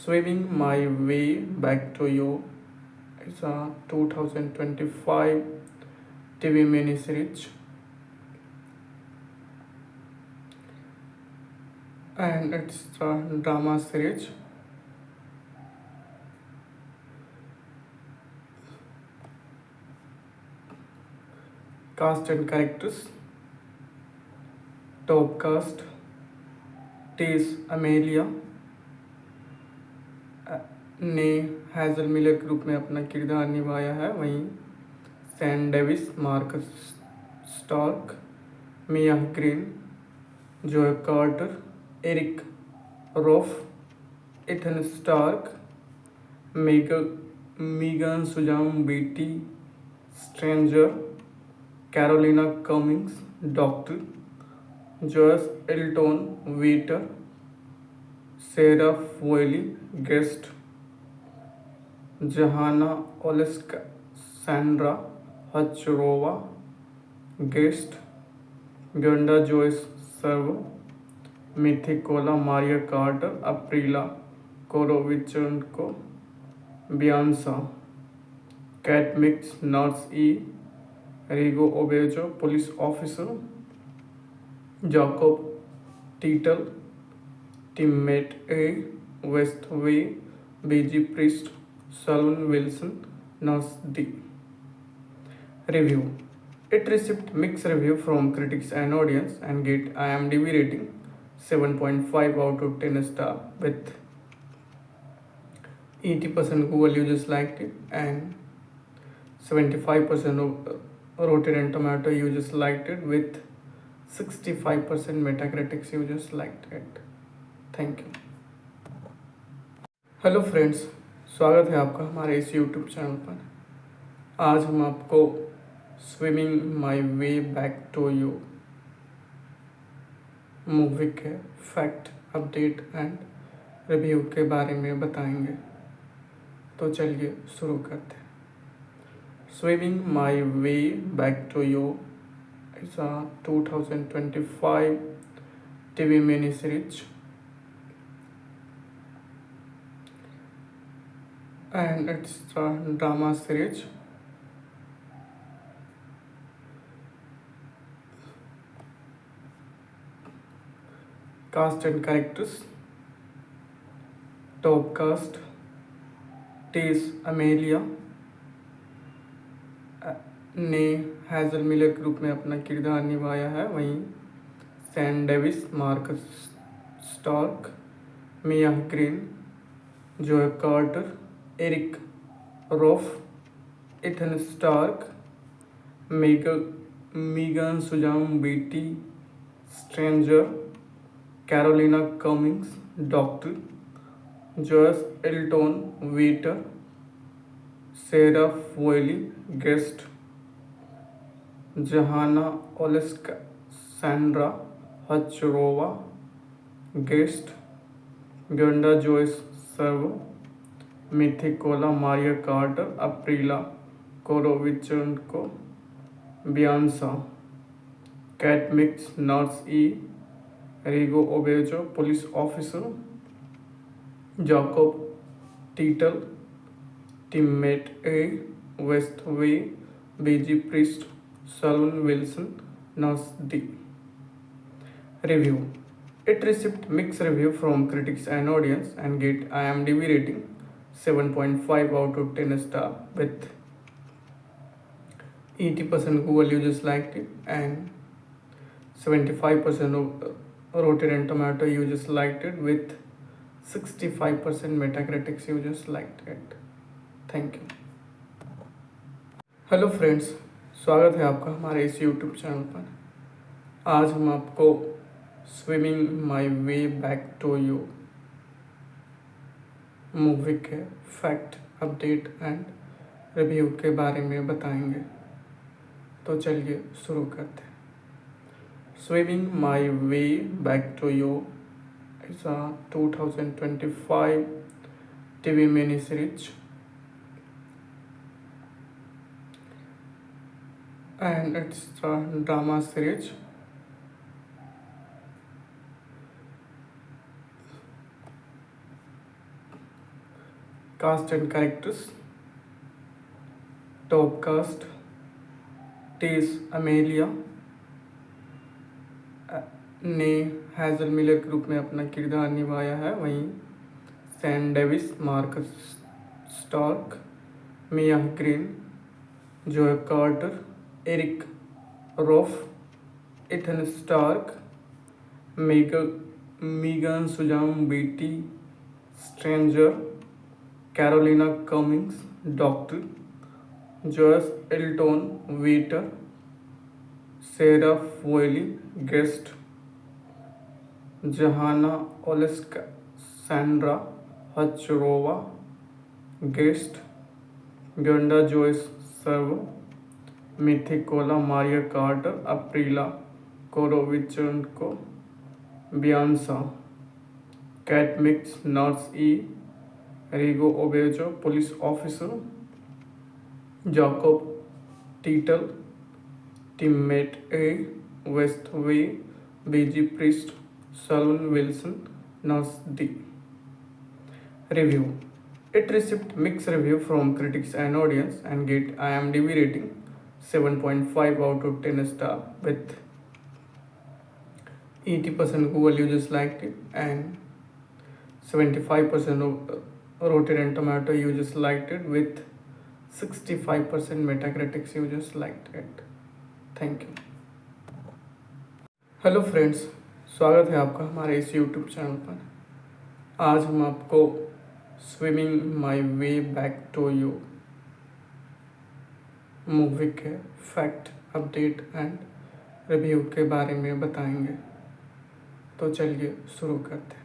Swimming my way back to you is a 2025 TV mini series and it's a drama series. Cast and characters. Top cast: Tess Amelia ने हैज़ल मिलर के रूप में अपना किरदार निभाया है। वहीं San Davis, Marcus Stark, Mia Green, Joey Carter, Eric Roff, Ethan Stark, Megan सुजाम Betty stranger, Carolina Cummings doctor, Joyce Elton waiter, Sera फोयली guest, जहाना ओलेस्का सैंड्रा हचरोवा गेस्ट, गंडा Joyce servo, मिथिकोला Maria Carter, अप्रीला Korovichenko, बियांसा, Kat Mix nurse E, Rigo Obejo police officer, Jacob टीटल teammate A, Westway, बीजी priest, salon Wilson, nurse D. Review. It received mixed review from critics and audience and get IMDb rating 7.5 out of 10 star with 80% Google users liked it and 75% of Rotten Tomato users liked it with 65% Metacritic users liked it. Thank you. Hello friends, स्वागत है आपका हमारे इस YouTube channel पर। आज हम आपको swimming my way back to you movie के फैक्ट, अपडेट एंड रिव्यू के बारे में बताएंगे। तो चलिए शुरू करते हैं। Swimming my way back to you is a 2025 TV mini series and it's a drama series. Cast and characters. Top cast: Tess Amelia ने हैज़ल मिलर के रूप में अपना किरदार निभाया है। वहीं San Davis, Marcus Stark, Mia Green, Joey Carter, Eric Roff, Ethan Stark, Megan सुजाम Betty stranger, Carolina Cummings doctor, Joyce Elton waiter, Sera फोयली guest, जहाना ओलेस्का सैंड्रा हचरोवा गेस्ट, गंडा Joyce servo, मिथिकोला Maria Carter, अप्रीला Korovichenko, बियांसा, Kat Mix nurse E, Rigo Obejo police officer, Jacob टीटल teammate A, Westway, बीजी priest, salon Wilson, nurse D. Review. It received mixed review from critics and audience and get IMDb rating 7.5 out of 10 star with 80% Google users liked it and 75% of Rotten Tomato users liked it, with 65% Metacritic users liked it. Thank you. Hello friends, स्वागत है आपका हमारे इस YouTube channel पर। आज हम आपको swimming my way back to you movie के फैक्ट, अपडेट एंड रिव्यू के बारे में बताएंगे। तो चलिए शुरू करते हैं। Swimming my way back to you is a 2025 TV mini series and it's a drama series. Cast and characters. Top cast: Tess Amelia ने हैज़ल मिलर के रूप में अपना किरदार निभाया है। वहीं Sam Davis, Marcus Stark, Mia Green, Joey Carter, Eric रोफ, Ethan Stark, Megan सुजाम Betty stranger, Carolina Cummings doctor, Joyce Elton waiter, Sera फोयली guest, जहाना ओलेस्का Sandra हचरोवा guest, Gyonda Joyce servo, मिथिकोला Maria Carter, अप्रीला Korovichenko, बियांसा, Kat Mix nurse E, Rigo Obejo police officer, Jacob टीटल teammate A, waste वे बीजी priest, Saloon Wilson nurse D. Review: It received mixed review from critics and audience and get IMDb rating 7.5 out of 10 star, with 80% Google users liked it and 75% of Rotten Tomato users liked it, with 65% Metacritic users liked it. Thank you. Hello friends, स्वागत है आपका हमारे इस YouTube channel पर। आज हम आपको swimming my way back to you movie के फैक्ट, अपडेट एंड रिव्यू के बारे में बताएंगे। तो चलिए शुरू करते हैं।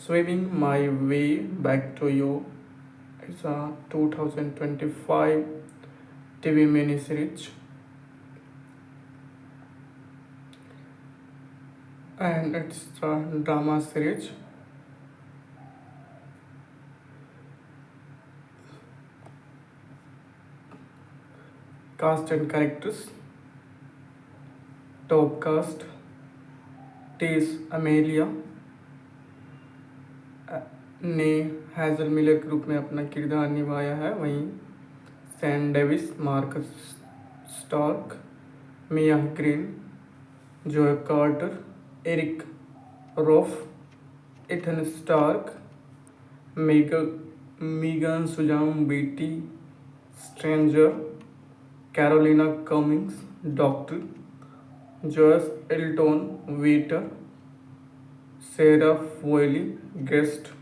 Swimming my way back to you is a 2025 TV mini series and it's a drama series. Cast and characters. Top cast: Tess Amelia ने हैज़ल मिलर के रूप में अपना किरदार निभाया है। वहीं Sam Davis, Marcus Stark, Mia Green, Joey Carter, Eric रोफ, Ethan Stark, Megan सुजाम Betty stranger, Carolina Cummings doctor, Joyce Elton waiter, Sera फोयली guest,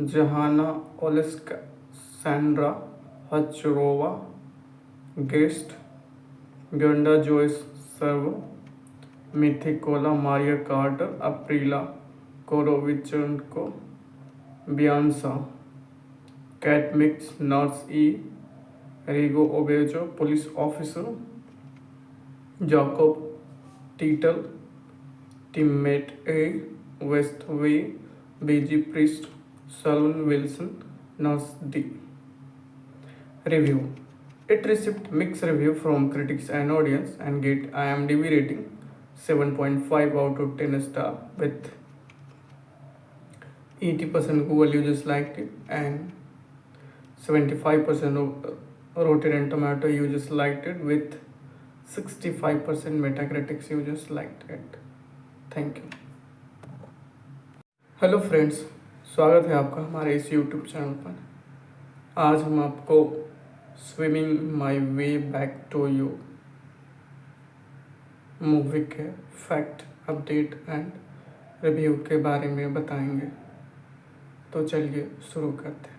जहाना ओलेस्का Sandra हचरोवा guest, Gyonda Joyce servo, मिथिकोला Maria Carter, अप्रीला Korovichenko, बियांसा, Kat Mix nurse E, Rigo Obejo police officer, Jacob टीटल teammate A, waste वे बीजी priest, Saloon Wilson nurse D. Review: It received mixed review from critics and audience and get IMDb rating 7.5 out of 10 star, with 80% Google users liked it and 75% of Rotten Tomato users liked it, with 65% Metacritic users liked it. Thank you. Hello friends, स्वागत है आपका हमारे इस YouTube channel पर। आज हम आपको swimming my way back to you movie के फैक्ट, अपडेट एंड रिव्यू के बारे में बताएंगे। तो चलिए शुरू करते हैं।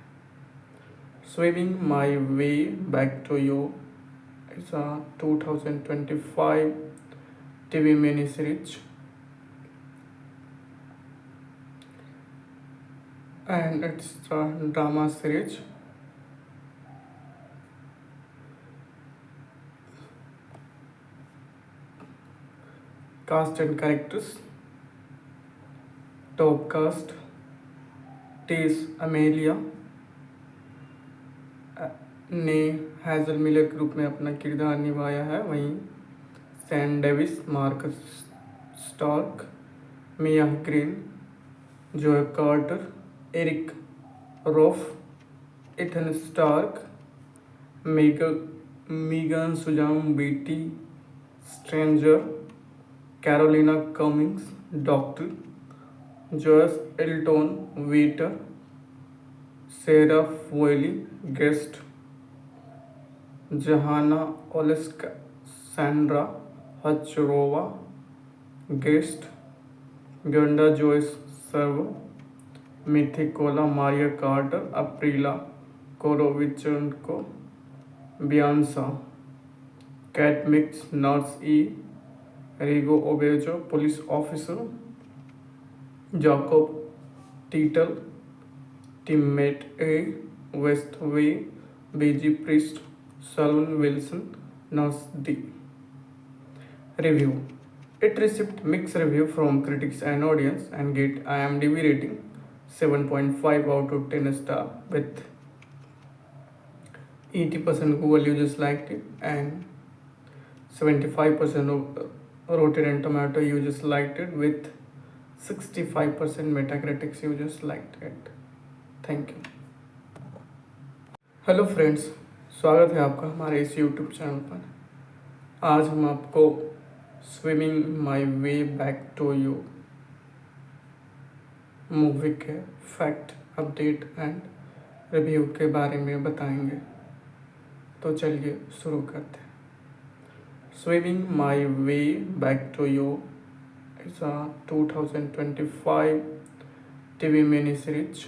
Swimming my way back to you is a 2025 TV miniseries, and it's a drama series. Cast and characters. Top cast: Tess Amelia ने हैज़ल मिलर के रूप में अपना किरदार निभाया है। वहीं San Davis, Marcus Stark, Mia Green, Joey Carter, Eric रोफ, Ethan Stark, Megan सुजाम BT stranger, Carolina Cummings, doctor Joyce Elton waiter, Sera फुएली guest, जहाना ओलेस्का, सैंड्रा हचरोवा गेस्ट, गंडा Joyce serve, मिथिकोला Maria Carter, अप्रीला Korovichenko, बियांसा, Kat Mix, nurse E, Rigo Obejo, police officer, Jacob टीटल, teammate A, waste वे, बीजी priest, salon Wilson, nurse D. Review. It received mixed review from critics and audience and get IMDb rating 7.5 out of 10 star with 80% Google users liked it and 75% of Rotten Tomato users liked it with 65% Metacritic users liked it. Thank you. Hello friends, स्वागत है आपका हमारे इस YouTube channel पर। आज हम आपको swimming my way back to you movie के फैक्ट, अपडेट एंड रिव्यू के बारे में बताएंगे। तो चलिए शुरू करते हैं। Swimming my way back to you is a 2025 TV miniseries,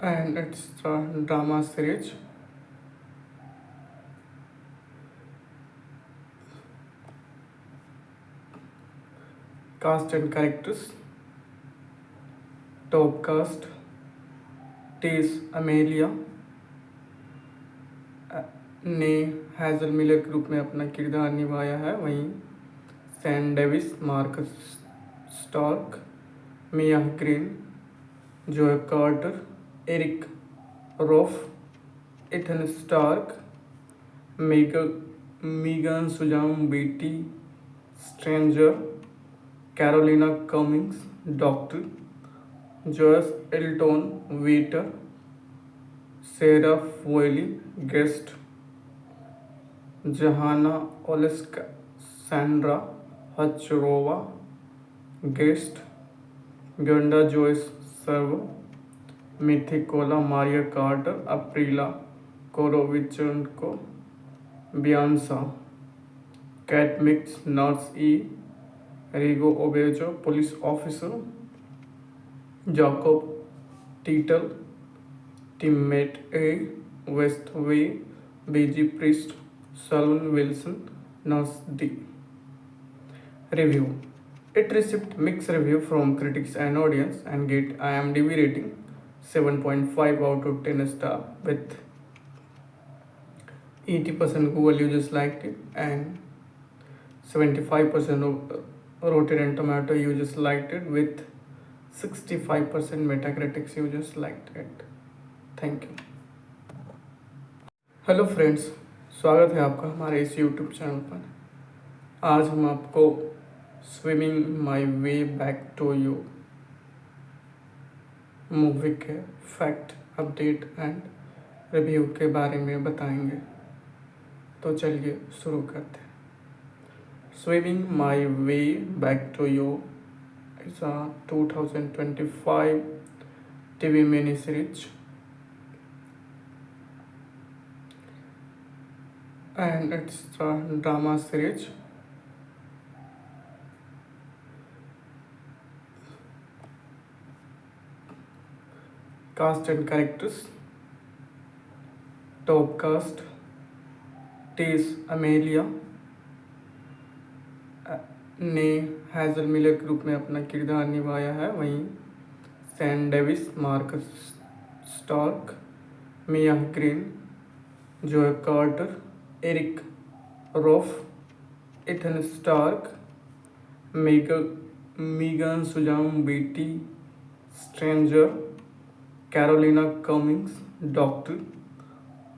and it's a drama series. Cast and characters. Top cast: Tess Amelia ने हैज़ल मिलर के रूप में अपना किरदार निभाया है। वहीं San Davis, Marcus Stark, Mia Green, Joey Carter, Eric रोफ, Ethan Stark, Megan सुजाम BT stranger, Carolina Cummings, doctor Joyce Elton waiter, Sera फुएली guest, जहाना ओलेस्का, सैंड्रा हचरोवा गेस्ट, गंडा Joyce serve, मिथिकोला Maria Carter, अप्रीला Korovichenko, बियांसा, Kat Mix, nurse E, Rigo Obejo, police officer, Jacob टीटल, teammate A, waste वे, बीजी priest, salon Wilson, nurse D. Review. It received mixed review from critics and audience and get IMDb rating 7.5 out of 10 star with 80% Google users liked it and 75% of Rotten Tomato users liked it with 65% Metacritic users liked it. Thank you. Hello friends, स्वागत है आपका हमारे इस YouTube channel पर। आज हम आपको swimming my way back to you movie के फैक्ट, अपडेट एंड रिव्यू के बारे में बताएंगे। तो चलिए शुरू करते हैं। Swimming my way back to you is a 2025 TV miniseries, and it's a drama series. Cast and characters. Top cast: Tess Amelia ने हैज़ल मिलर के रूप में अपना किरदार निभाया है। वहीं San Davis, Marcus Stark, Mia Green, Joey Carter, Eric रोफ, Ethan Stark, Megan सुजाम Betty stranger, Carolina Cummings doctor,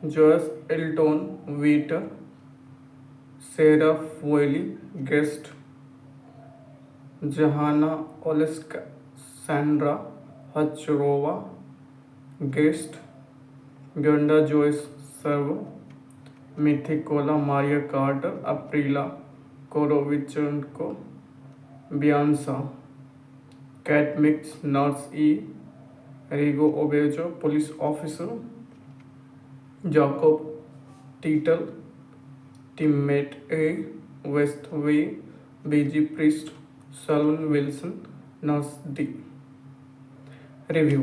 Joyce Elton waiter, Sera फोयली guest, जहाना ओलेस्का सैंड्रा हचरोवा गेस्ट, गंडा Joyce serve, मिथिकोला Maria Carter, अप्रीला Korovichenko, बियांसा, Kat Mix nurse E, Rigo Obejo police officer, Jacob टीटल teammate A, waste वे बीजी priest, salon Wilson nurse D. Review.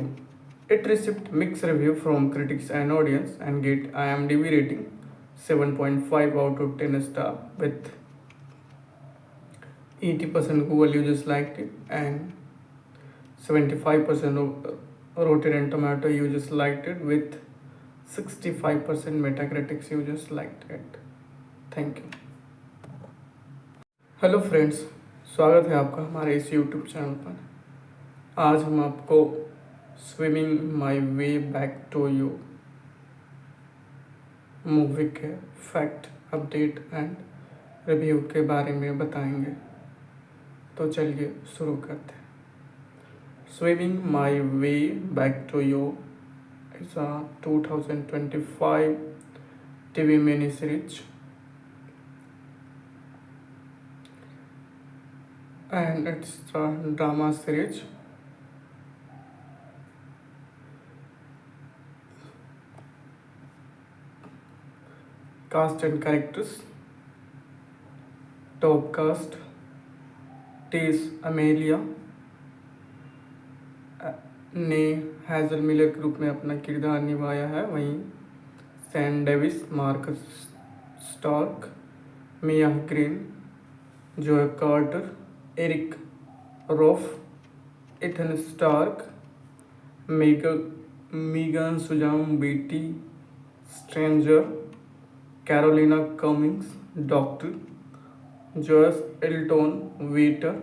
It received mixed review from critics and audience and get IMDb rating 7.5 out of 10 star with 80% Google users liked it and 75% of Rotten Tomato users liked it with 65% Metacritic users liked it. Thank you. Hello friends, स्वागत है आपका हमारे इस YouTube channel पर। आज हम आपको swimming my way back to you movie के फैक्ट, अपडेट एंड रिव्यू के बारे में बताएंगे। तो चलिए शुरू करते हैं। Swimming my way back to you is a 2025 TV mini series and it's a drama series. Cast and characters. Top cast: Tess Amelia ने हैज़ल मिलर के रूप में अपना किरदार निभाया है। वहीं San Davis, Marcus Stark, Mia Green, Joey Carter, Eric रोफ, Ethan Stark, Megan सुजाम Betty stranger, Carolina Cummings doctor, Joyce Elton waiter,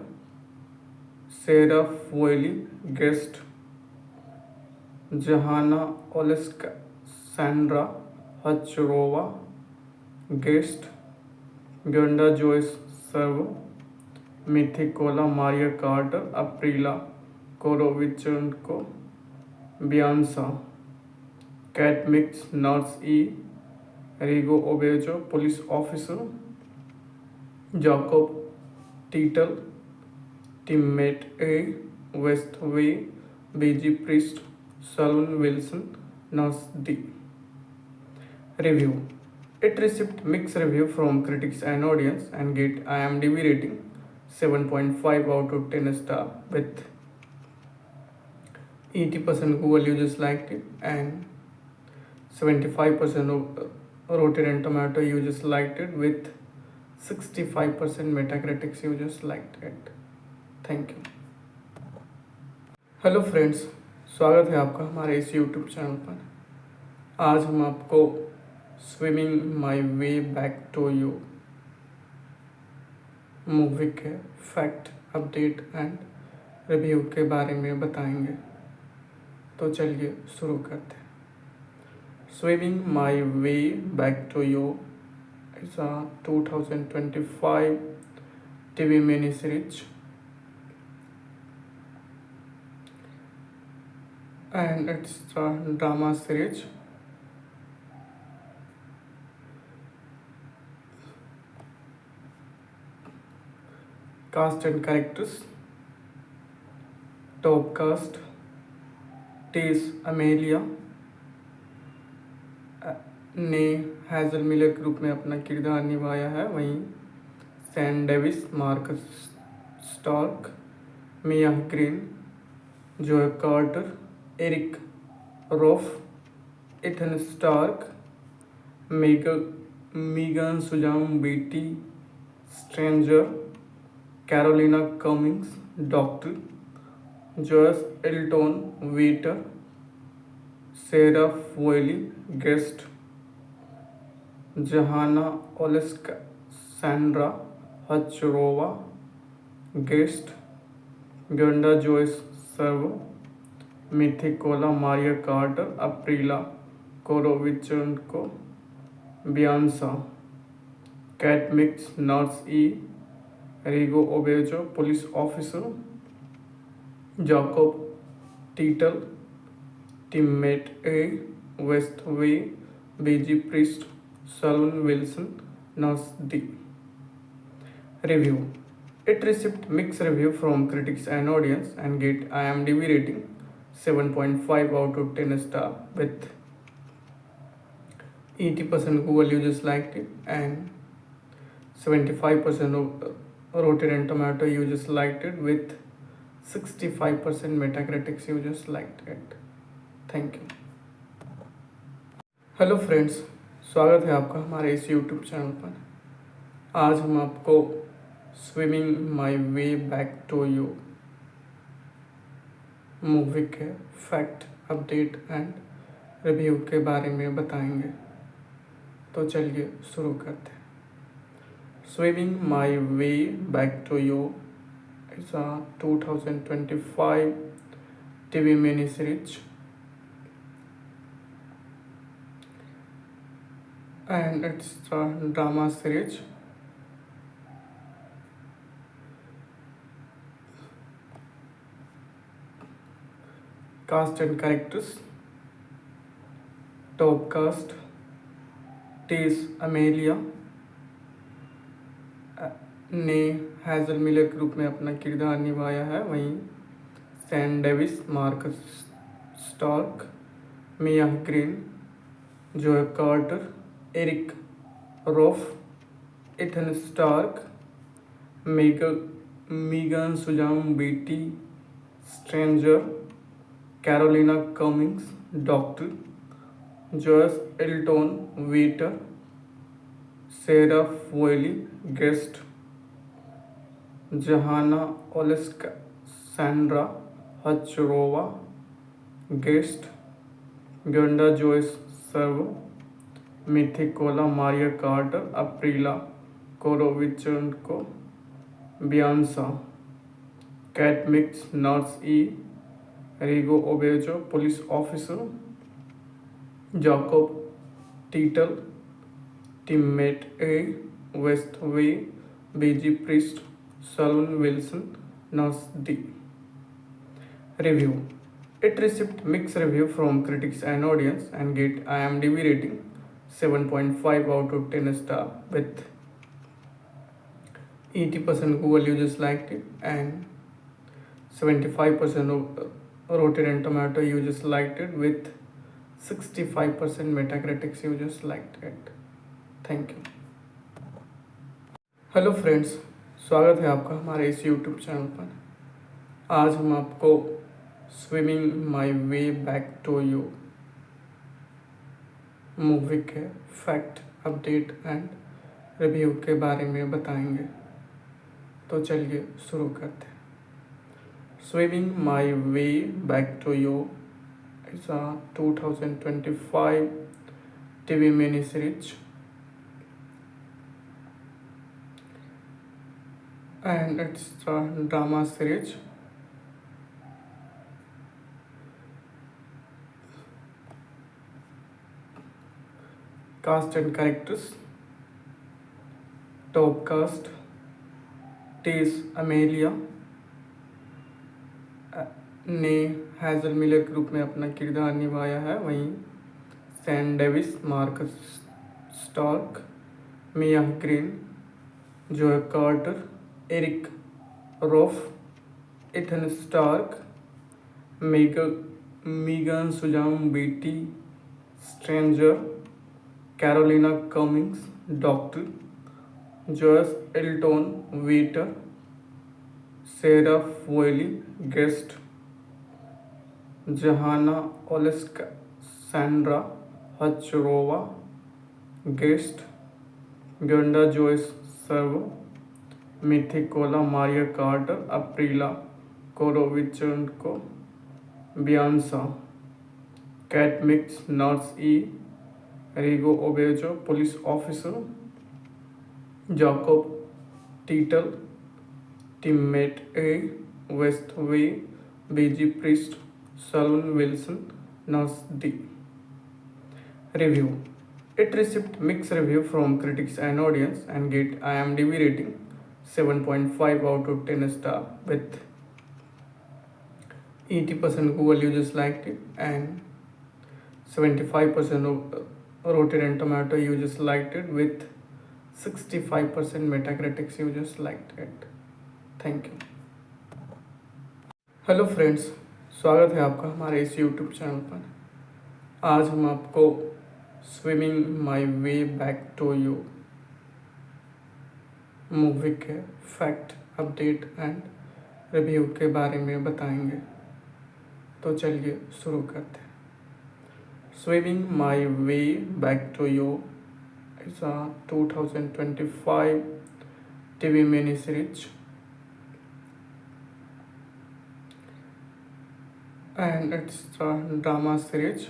Sera फोयली guest, जहाना ओलेस्का सैंड्रा हचरोवा गेस्ट, गंडा Joyce serve, मिथिकोला Maria Carter, अप्रीला Korovichenko, बियांसा, Kat Mix nurse E, Rigo Obejo police officer, Jacob टीटल teammate A, waste वे बीजी priest, salon Wilson nurse D. Review. It received mixed review from critics and audience and get IMDb rating 7.5 out of 10 star with 80% Google users liked it and 75% of Rotten Tomato users liked it with 65% Metacritic users liked it. Thank you. Hello friends, स्वागत है आपका हमारे इस YouTube channel पर। आज हम आपको swimming my way back to you movie के फैक्ट, अपडेट एंड रिव्यू के बारे में बताएंगे। तो चलिए शुरू करते हैं। Swimming my way back to you is a 2025 TV mini series and it's a drama series. Cast and characters. Top cast: Tess Amelia ने हैज़ल मिलर के रूप में अपना किरदार निभाया है, वहीं Sam Davis, Marcus Stark, Mia Green, Joey Carter, Eric रोफ, Ethan Stark, Megan सुजाम Betty stranger, Carolina Cummings doctor, Joyce Elton waiter, Sera फोयली guest, जहाना ओलेस्का सैंड्रा हचरोवा गेस्ट, गंडा Joyce servo, मिथिकोला Maria Carter, अप्रीला Korovichenko, बियांसा Kat Mix nurse E, Rigo Obejo police officer, Jacob टीटल teammate A, waste वे बीजी priest, salon Wilson nurse D. Review. It received mixed review from critics and audience and get IMDb rating 7.5 out of 10 star with 80% Google users liked it and 75% of Rotten Tomato users liked it with 65% Metacritic users liked it. Thank you. Hello friends, स्वागत है आपका हमारे इस YouTube channel पर। आज हम आपको swimming my way back to you movie के फैक्ट, अपडेट एंड रिव्यू के बारे में बताएंगे। तो चलिए शुरू करते हैं। Swimming my way back to you is a 2025 TV mini series and it's a drama series. Cast and characters. Top cast: Tess Amelia ने हैज़ल मिलर के रूप में अपना किरदार निभाया है, वहीं Sam Davis, Marcus Stark, Mia Green, Joey Carter, Eric रोफ, Ethan Stark, Megan सुजाम Betty stranger, Carolina Cummings doctor, Joyce Elton waiter, Sera फोयली guest, जहाना ओलेस्का सैंड्रा हचरोवा गेस्ट, गंडा Joyce servo, मिथिकोला Maria Carter, अप्रीला Korovichenko, बियांसा Kat Mix nurse E, Rigo Obejo police officer, Jacob टीटल teammate A, waste वे बीजी priest, salon Wilson nurse D. Review. It received mixed review from critics and audience and get IMDb rating 7.5 out of 10 star with 80% Google users liked it and 75% of Rotten Tomato users liked it with 65% Metacritic users liked it. Thank you. Hello friends, स्वागत है आपका हमारे इस YouTube channel पर। आज हम आपको swimming my way back to you movie के फैक्ट, अपडेट एंड रिव्यू के बारे में बताएंगे। तो चलिए शुरू करते हैं। Swimming my way back to you is a 2025 TV mini series and it's a drama series. Cast and characters. Top cast: Tess Amelia ने हैज़ल मिलर के रूप में अपना किरदार निभाया है, वहीं Sam Davis, Marcus Stark, Mia Green, Joey Carter, Eric Rouf, Ethan Stark, Megan सुजाम Betty stranger, Carolina Cummings, doctor, Joyce Elton, waiter, Sarah Foley, guest, Johanna Alexandra Hachrova, guest, Gunda Joyce server, Mythikola Maria Carter, Aprila Korovichenko, Bianca, Cat Mix, Nurse E, Rigo Obejo, police officer, Jacob Titel, teammate A, West V, BG Priest, Salon Wilson, Nurse D. Review. It received mixed review from critics and audience and get IMDb rating 7.5 out of 10 star with 80% Google users liked it and 75% of Rotten Tomato users liked it with 65% Metacritic users liked it. Thank you. Hello friends, स्वागत है आपका हमारे इस YouTube channel पर। आज हम आपको swimming my way back to you movie के फैक्ट, अपडेट एंड रिव्यू के बारे में बताएंगे। तो चलिए शुरू करते हैं। Swimming my way back to you is a 2025 TV mini series and it's a drama series.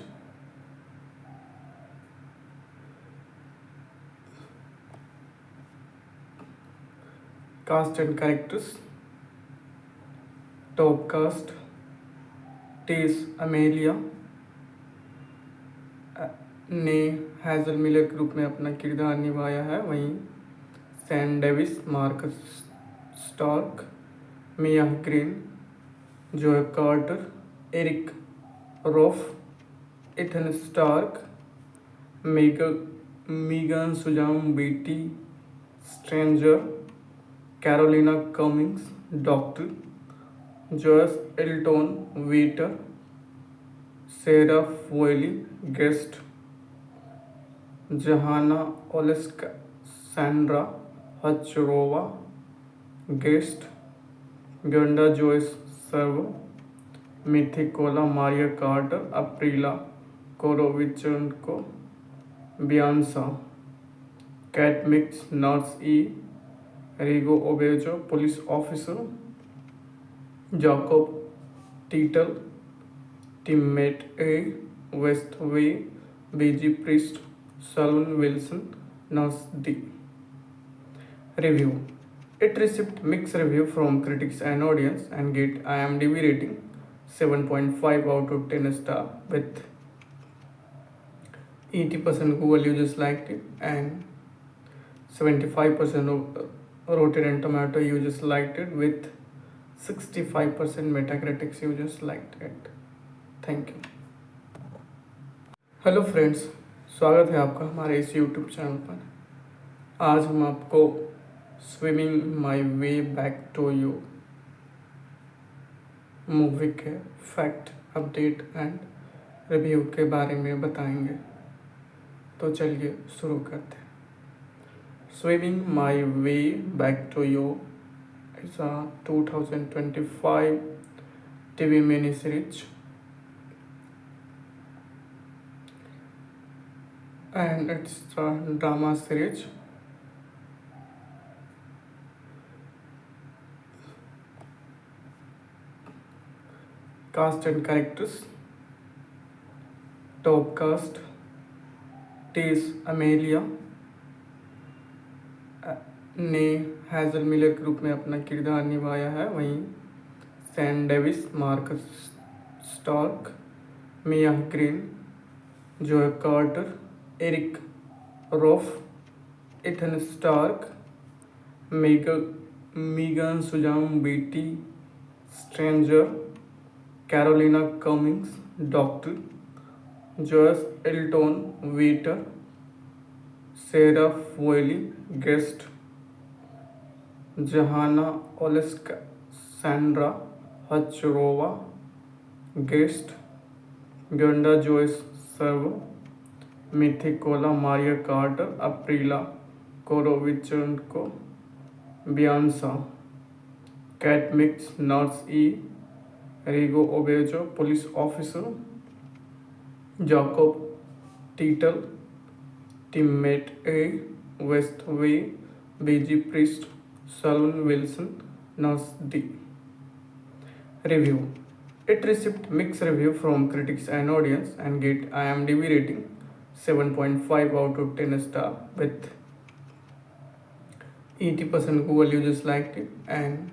Cast and characters. Top cast: Tess Amelia ने हैज़ल मिलर के रूप में अपना किरदार निभाया है। वहीं Sam Davis, Marcus Stark, Mia Green, Joey Carter, Eric रोफ, Ethan Stark, Megan सुजाम Betty stranger, Carolina Cummings, doctor, Joyce Elton, waiter, Sera फोयली, guest, Johanna Oleksandra Hachrova, guest, गंडा जोइस सर्वर, मिथिकोला Maria Carter, अप्रीला Korovichenko, बियांसा, Kat Mix, nurse E, Rigo Obejo, police officer, Jacob टीटल, teammate A, waste वे, बीजी priest, salon Wilson, nurse D. Review. It received mixed review from critics and audience and get IMDb rating 7.5 out of 10 star with 80% Google users liked it and 75% of Rotten Tomato users liked it with 65% Metacritic users liked it. Thank you. Hello friends, स्वागत है आपका हमारे इस YouTube channel पर। आज हम आपको swimming my way back to you movie के फैक्ट, अपडेट एंड रिव्यू के बारे में बताएंगे। तो चलिए शुरू करते हैं। Swimming my way back to you is a 2025 TV mini series and it's a drama series. Cast and characters. Top cast: Tess Amelia ने हैज़ल मिलर के रूप में अपना किरदार निभाया है। वहीं Sam Davis, Marcus Stark, Mia Green, Joey Carter, Eric रोफ, Ethan Stark, Megan सुजाम Betty stranger, Carolina Cummings, doctor, Joyce Elton, waiter, Sera फोयली, guest, Johanna Oleksandra Hachrova, guest, गंडा जोइस सर्वर, मिथिकोला, Maria Carter, अप्रीला Korovichenko, Bianca Kat Mix, nurse E, Rigo Obejo, police officer, Jacob टीटल, teammate A, waste वे, बीजी priest, salon Wilson, nurse D. Review. It received mixed review from critics and audience and get IMDb rating 7.5 out of 10 star with 80% Google users liked it and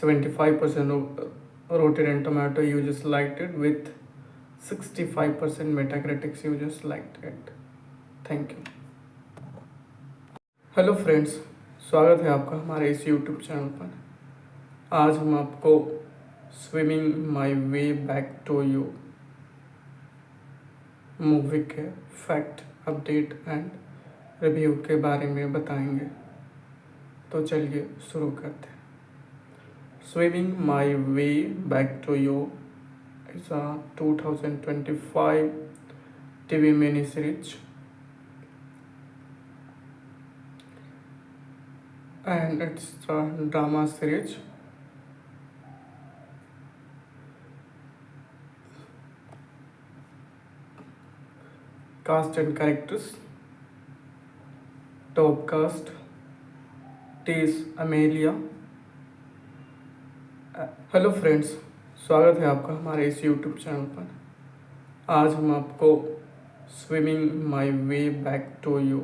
75% of Rotten Tomato users liked it with 65% Metacritic users liked it. Thank you. Hello friends, स्वागत है आपका हमारे इस YouTube channel पर। आज हम आपको swimming my way back to you movie के फैक्ट, अपडेट एंड रिव्यू के बारे में बताएंगे। तो चलिए शुरू करते हैं। Swimming my way back to you is a 2025 TV mini series and it's a drama series. Cast and characters. Top cast: Tess Amelia. Hello friends, स्वागत है आपका हमारे इस यूट्यूब चैनल पर। आज हम आपको swimming my way back to you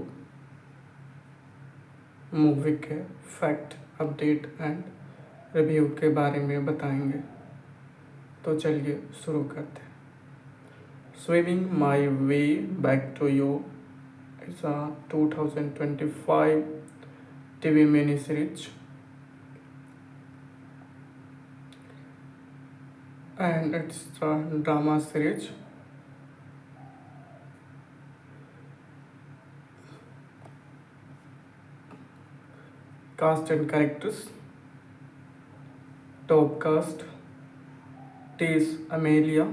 movie के फैक्ट, अपडेट एंड रिव्यू के बारे में बताएंगे। तो चलिए शुरू करते हैं। Swimming my way back to you is a 2025 TV mini series and it's a drama series. Cast and characters. Top cast: Tess Amelia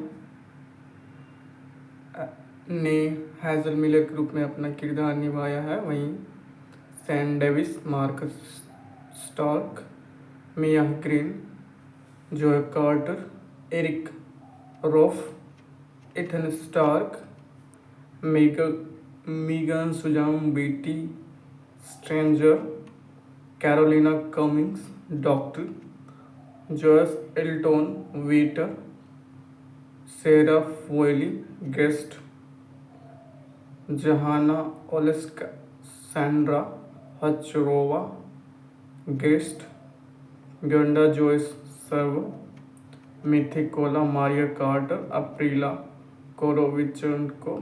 ने हैज़ल मिलर के रूप में अपना किरदार निभाया है। वहीं San Davis, Marcus Stark, Mia Green, Joey Carter, Eric रोफ, Ethan Stark, Megan सुजाम BT stranger, Carolina Cummings, doctor Joyce Elton waiter, Sera फोयली guest, जहाना ओलेस्का, सैंड्रा हचरोवा गेस्ट, गंडा Joyce serve, मिथिकोला, Maria Carter, अप्रीला Korovichenko,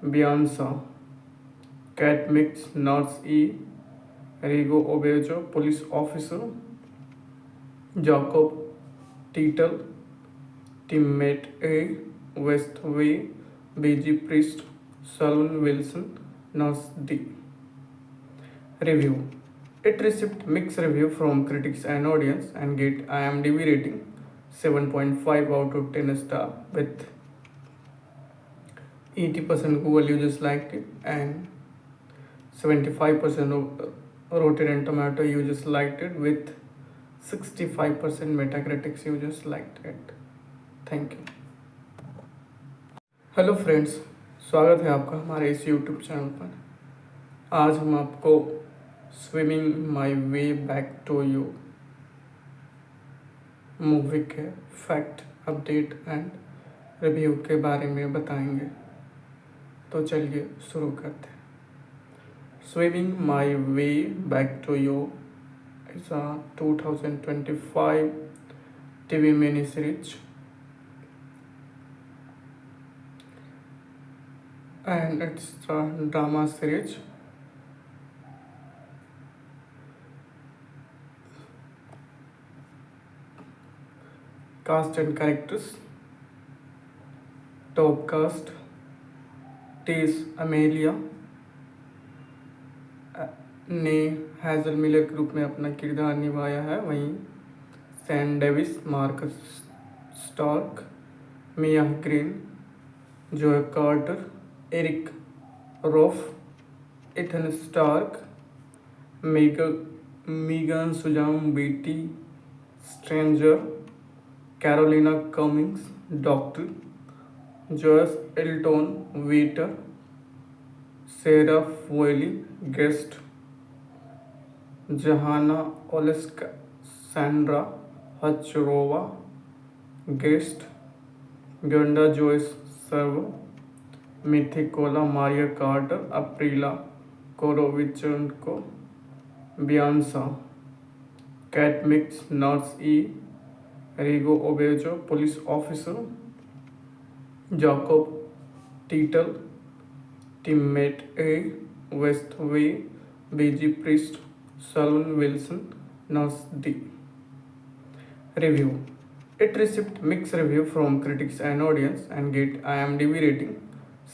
Bianca Kat Mix, nurse E, Rigo Obejo, police officer, Jacob टीटल, teammate A, waste वे, बीजी priest, salon Wilson, nurse D. Review. It received mixed review from critics and audience and get IMDb rating 7.5 out of 10 star with 80% Google users liked it and 75% of Rotten Tomato users liked it with 65% Metacritic users liked it. Thank you. Hello friends, स्वागत है आपका हमारे इस YouTube channel पर। आज हम आपको swimming my way back to you movie के फैक्ट, अपडेट एंड रिव्यू के बारे में बताएंगे। तो चलिए शुरू करते हैं। Swimming my way back to you is a 2025 TV mini series and it's a drama series. Cast and characters. Top cast: Tess Amelia ने हैज़ल मिलर के रूप में अपना किरदार निभाया है। वहीं San Davis, Marcus Stark, Mia Green, Joey quarter, Eric Roff, Ethan Stark, Megan Sujam Beatty Stranger, Carolina Cummings, Doctor, Joyce Elton Waiter, Sarah Foley Guest, Jahana Alexandra Hachrova Guest, Gunda Joyce Servo, Mythikola Maria Carter, Aprila Korovichenko, Bianca, Cat Mix, Nurse E, Rigo Obejo, Police Officer, Jacob Tittle, Teammate A, West V, BG Priest, Salon Wilson, Nurse D. Review. It received mixed review from critics and audience and get IMDb rating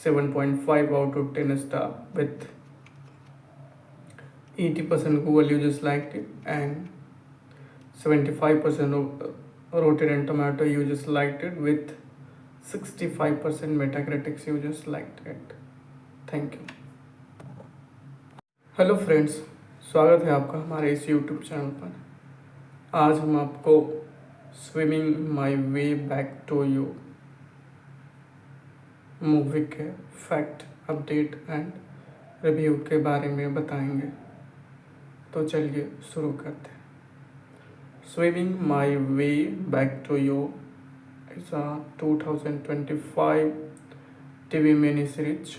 7.5 out of 10 star with 80% Google users liked it and 75% of Rotten Tomato users liked it with 65% Metacritic users liked it. Thank you. Hello friends, स्वागत है आपका हमारे इस YouTube channel पर। आज हम आपको swimming my way back to you movie के फैक्ट, अपडेट एंड रिव्यू के बारे में बताएंगे। तो चलिए शुरू करते हैं। Swimming my way back to you is a 2025 TV mini series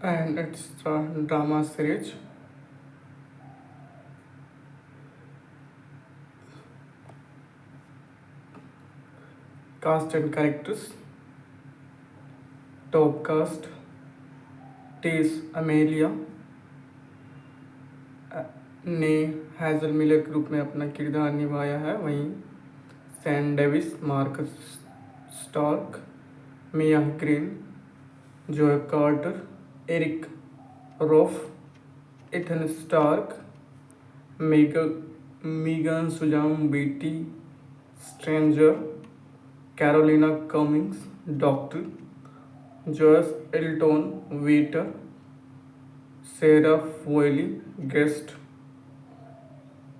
and it's a drama series. Cast and characters. Top cast: Tess Amelia ने हैज़ल मिलर के रूप में अपना किरदार निभाया है। वहीं Sam Davis, Marcus Stark, Mia Green, Joey Carter, Eric Roff, Ethan Stark, Megan सुजाम Betty stranger, Carolina Cummings, doctor, Joyce Elton waiter, Sera फोयली guest,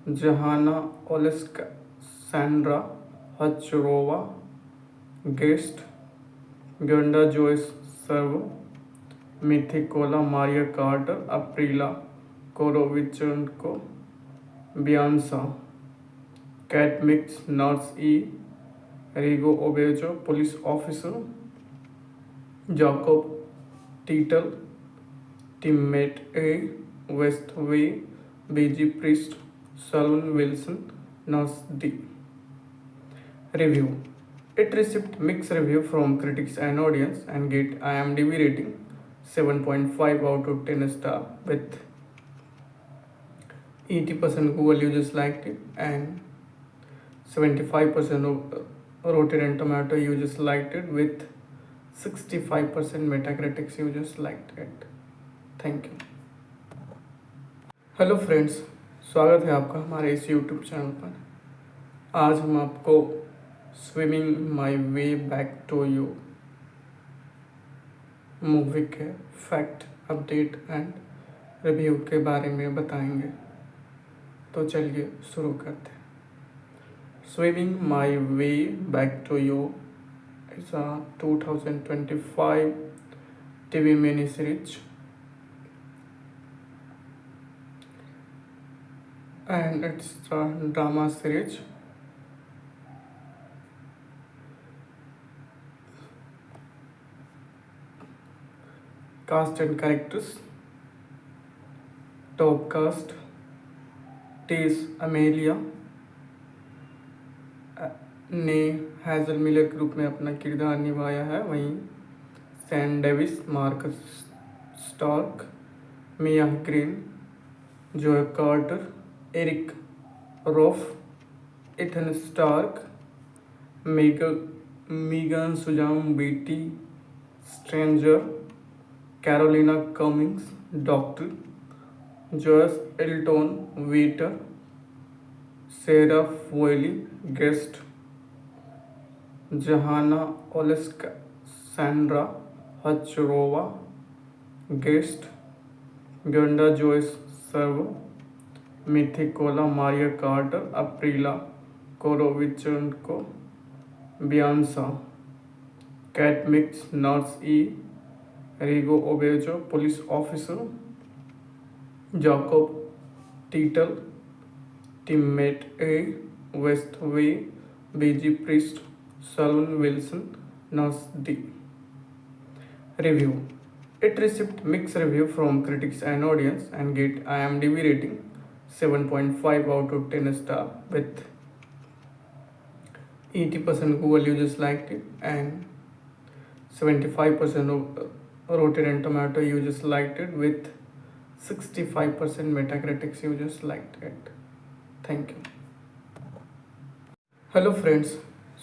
Johanna Oleksandra Hachrova guest, गंडा Joyce servo, मिथिकोला Maria Carter, अप्रीला Korovichenko, बियांसा, Kat Mix, nurse E, Rigo Obejo, police officer, Jacob टीटल, teammate A, waste वे, बीजी priest, salon Wilson, nurse D. Review. It received mixed review from critics and audience and get IMDb rating 7.5 out of 10 star with 80% Google users liked it and 75% of Rotten Tomato users liked it with 65% Metacritic users liked it. Thank you. Hello friends, स्वागत है आपका हमारे इस YouTube channel पर। आज हम आपको swimming my way back to you movie के फैक्ट, अपडेट एंड रिव्यू के बारे में बताएंगे। तो चलिए शुरू करते हैं। Swimming my way back to you is a 2025 TV mini series and it's a drama series. Cast and characters. Top cast: Tess Amelia ने हैज़ल मिलर के रूप में अपना किरदार निभाया है। वहीं Sam Davis, Marcus Stark, Mia Green, Joey Carter, Eric Roff, Ethan Stark, Megan सुजाम Betty stranger, Carolina Cummings, doctor, Joyce Elton waiter, Sera फोयली guest, Johanna Alexandra Hachrova, Guest, Gunda Joyce Servo, Mythikola Maria Carter, Aprila Korovichenko, Bianca, Cat Mix, Nurse E, Rigo Obejo, Police Officer, Jacob Titel, Teammate A, West V, BG Priest, Salon Wilson, Nurse D. Review. It received mixed review from critics and audience and get IMDb rating 7.5 out of 10 star with 80% Google users liked it and 75% of Rotten Tomato users liked it with 65% Metacritic users liked it. Thank you. Hello friends,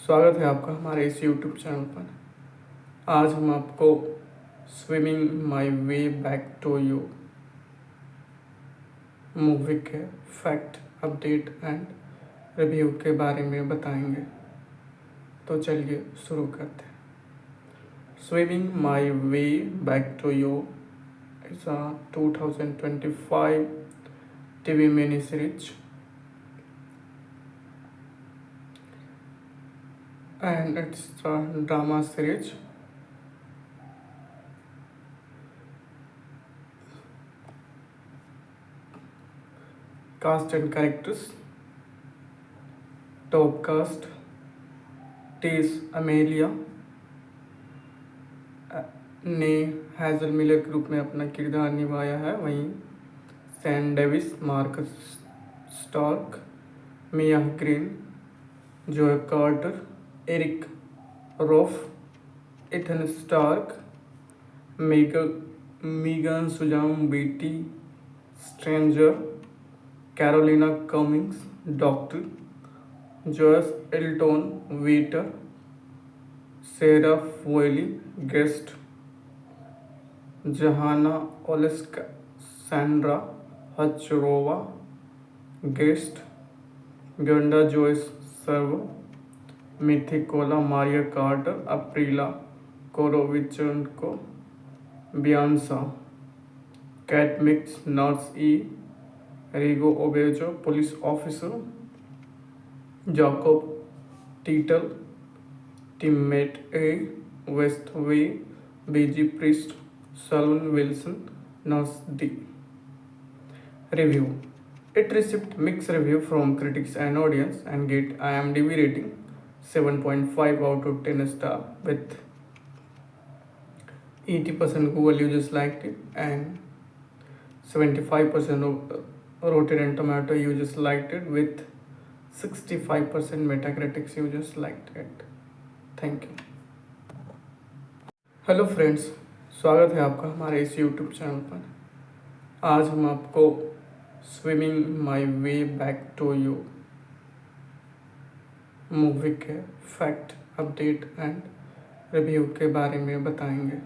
स्वागत है आपका हमारे इस YouTube channel पर। आज हम आपको swimming my way back to you movie के फैक्ट, अपडेट एंड रिव्यू के बारे में बताएंगे। तो चलिए शुरू करते हैं। Swimming my way back to you is a 2025 TV mini series and it's a drama series. Cast and characters. Top cast: Tess Amelia ने हैज़ल मिलर के रूप में अपना किरदार निभाया है। वहीं Sam Davis, Marcus Stark, Mia Green, Joey Carter, Eric रोफ, Ethan Stark, Megan सुजाम Betty stranger, Carolina Cummings doctor, Joyce Elton waiter, Sera फुएली guest, Johanna Oleksandra Hachrova guest, गंडा Joyce servo, मिथिकोला Maria Carter, अप्रीला Korovichenko, बियांसा, Kat Mix, nurse E, Rigo Obejo, police officer, Jacob टीटल, teammate A, waste वे, बीजी priest, salon Wilson, nurse D. Review. It received mixed review from critics and audience and get IMDb rating 7.5 out of 10 star with 80% Google users liked it and 75% of Rotten Tomato users liked it with 65% Metacritic users liked it. Thank you. Hello friends, स्वागत है आपका हमारे इस YouTube channel पर। आज हम आपको swimming my way back to you movie के फैक्ट, अपडेट एंड रिव्यू के बारे में बताएंगे।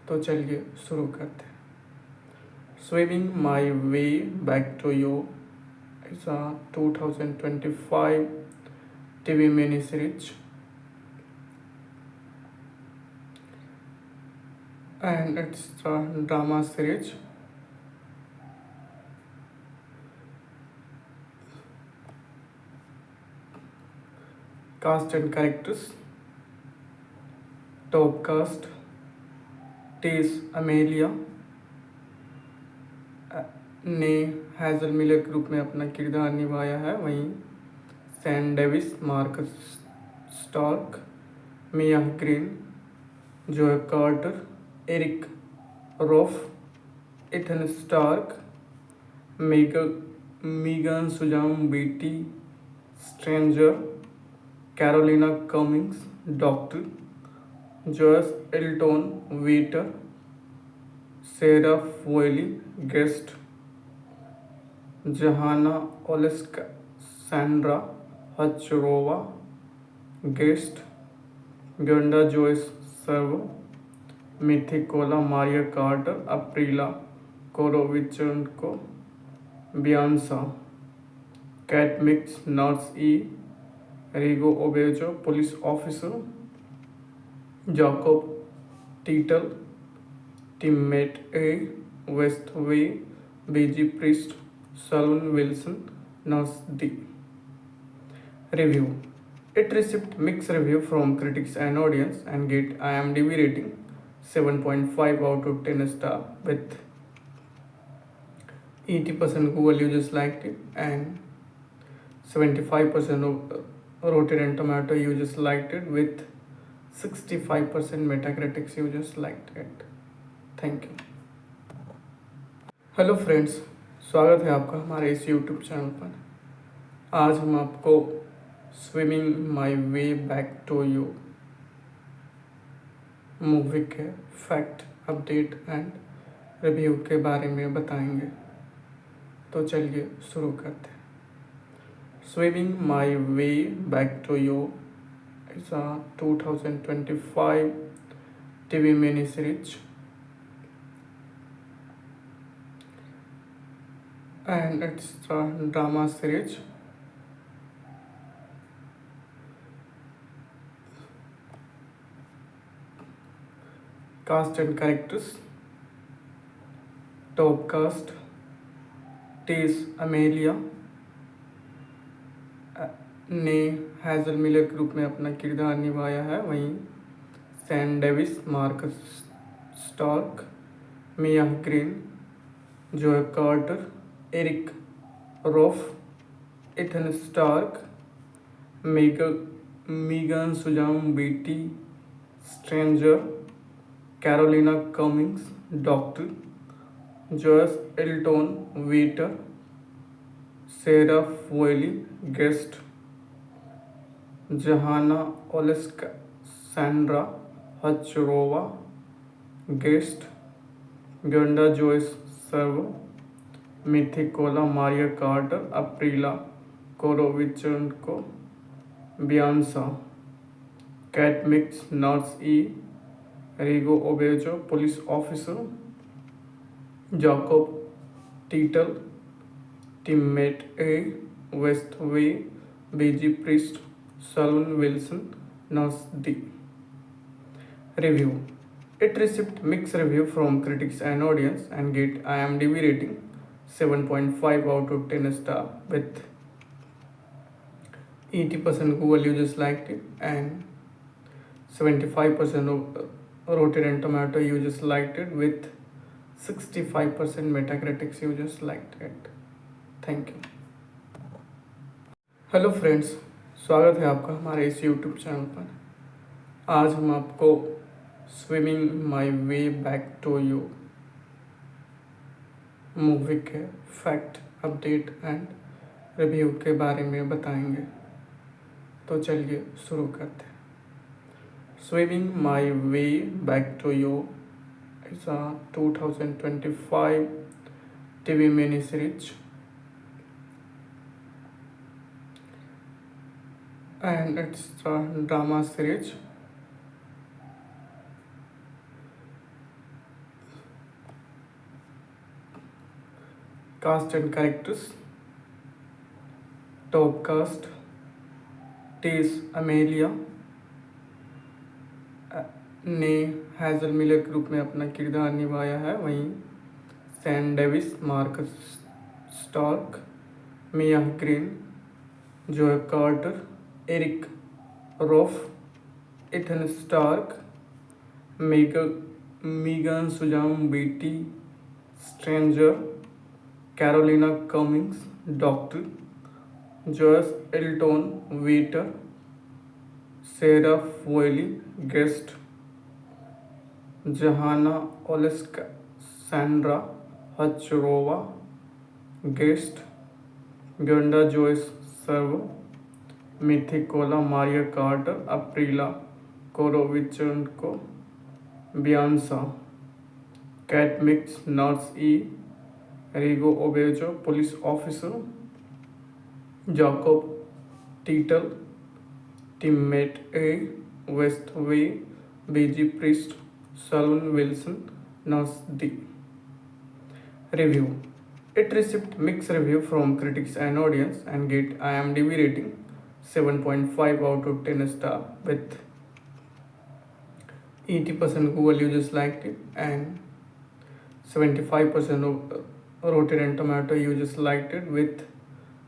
तो चलिए शुरू करते हैं। Swimming my way back to you is a 2025 TV mini series and it's a drama series. Cast and characters. Top cast: Tess Amelia ने हैज़ल मिलर के रूप में अपना किरदार निभाया है। वहीं Sam Davis, Marcus Stark, Mia Green, Joey Carter, Eric रोफ, Ethan Stark, Megan सुजाम Betty stranger, Carolina Cummings doctor, Joyce Elton waiter, Sera फुएली guest, Johanna Oleksandra Hachrova guest, गंडा Joyce servo, मिथिकोला Maria Carter, अप्रीला Korovichenko, बियांसा, Kat Mix, nurse E, Rigo Obejo, police officer. Jacob Titel, teammate A. West V. BG Priest, Salon Wilson, Nurse D. Review. It received mixed review from critics and audience and get IMDb rating 7.5 out of 10 star with 80% Google users liked it and 75% of Rotten Tomato users liked it with 65% Metacritic users liked it. Thank you. Hello friends, स्वागत है आपका हमारे इस YouTube channel पर। आज हम आपको swimming my way back to you movie के फैक्ट, अपडेट एंड रिव्यू के बारे में बताएंगे। तो चलिए शुरू करते हैं। Swimming my way back to you is a 2025 TV miniseries and it's a drama series. Cast and characters. Top cast: Tess Amelia ने हैज़ल मिलर के रूप में अपना किरदार निभाया है। वहीं Sam Davis, Marcus Stark, Mia Green, Joey Carter, Eric रोफ, Ethan Stark, Megan सुजाम BT stranger, Carolina Cummings doctor, Joyce Elton waiter, Sera फोयली guest, Johanna Oleksandra Hachrova guest, गंडा Joyce serve, मिथिकोला Maria Carter, अप्रीला Korovichenko, बियांसा, Kat Mix nurse E, Rigo Obejo, police officer, Jacob टीटल, teammate A, waste वे, बीजी priest, Salon Wilson, Nurse D. Review. It received mixed review from critics and audience and get IMDb rating 7.5 out of 10 star with 80% Google users liked it and 75% of Rotten Tomato users liked it with 65% Metacritic users liked it. Thank you. Hello friends, स्वागत है आपका हमारे इस YouTube channel पर। आज हम आपको swimming my way back to you movie के फैक्ट, अपडेट एंड रिव्यू के बारे में बताएंगे। तो चलिए शुरू करते हैं। Swimming my way back to you is a 2025 TV miniseries and it's a drama series. Cast and characters. Top cast: Tess Amelia ने हैज़ल मिलर के रूप में अपना किरदार निभाया है। वहीं Sam Davis, Marcus Stark, Mia Green, Joey Carter, Eric रोफ, Ethan Stark, Megan सुजाम BT stranger, Carolina Cummings doctor, Joyce Elton waiter, Sera फोयली guest, Johanna Oleksandra Hachrova guest, गंडा Joyce serve, मिथिकोला Maria Carter, अप्रीला Korovichenko, बियांसा, Kat Mix nurse E, Rigo Obejo, police officer, Jacob टीटल, teammate A, waste वे, बीजी priest, salon Wilson, nurse D. Review. It received mixed review from critics and audience and get IMDb rating 7.5 out of 10 star with 80% Google users liked it and 75% of Rotten Tomato users liked it with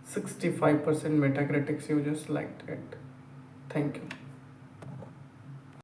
65% Metacritic users liked it. Thank you.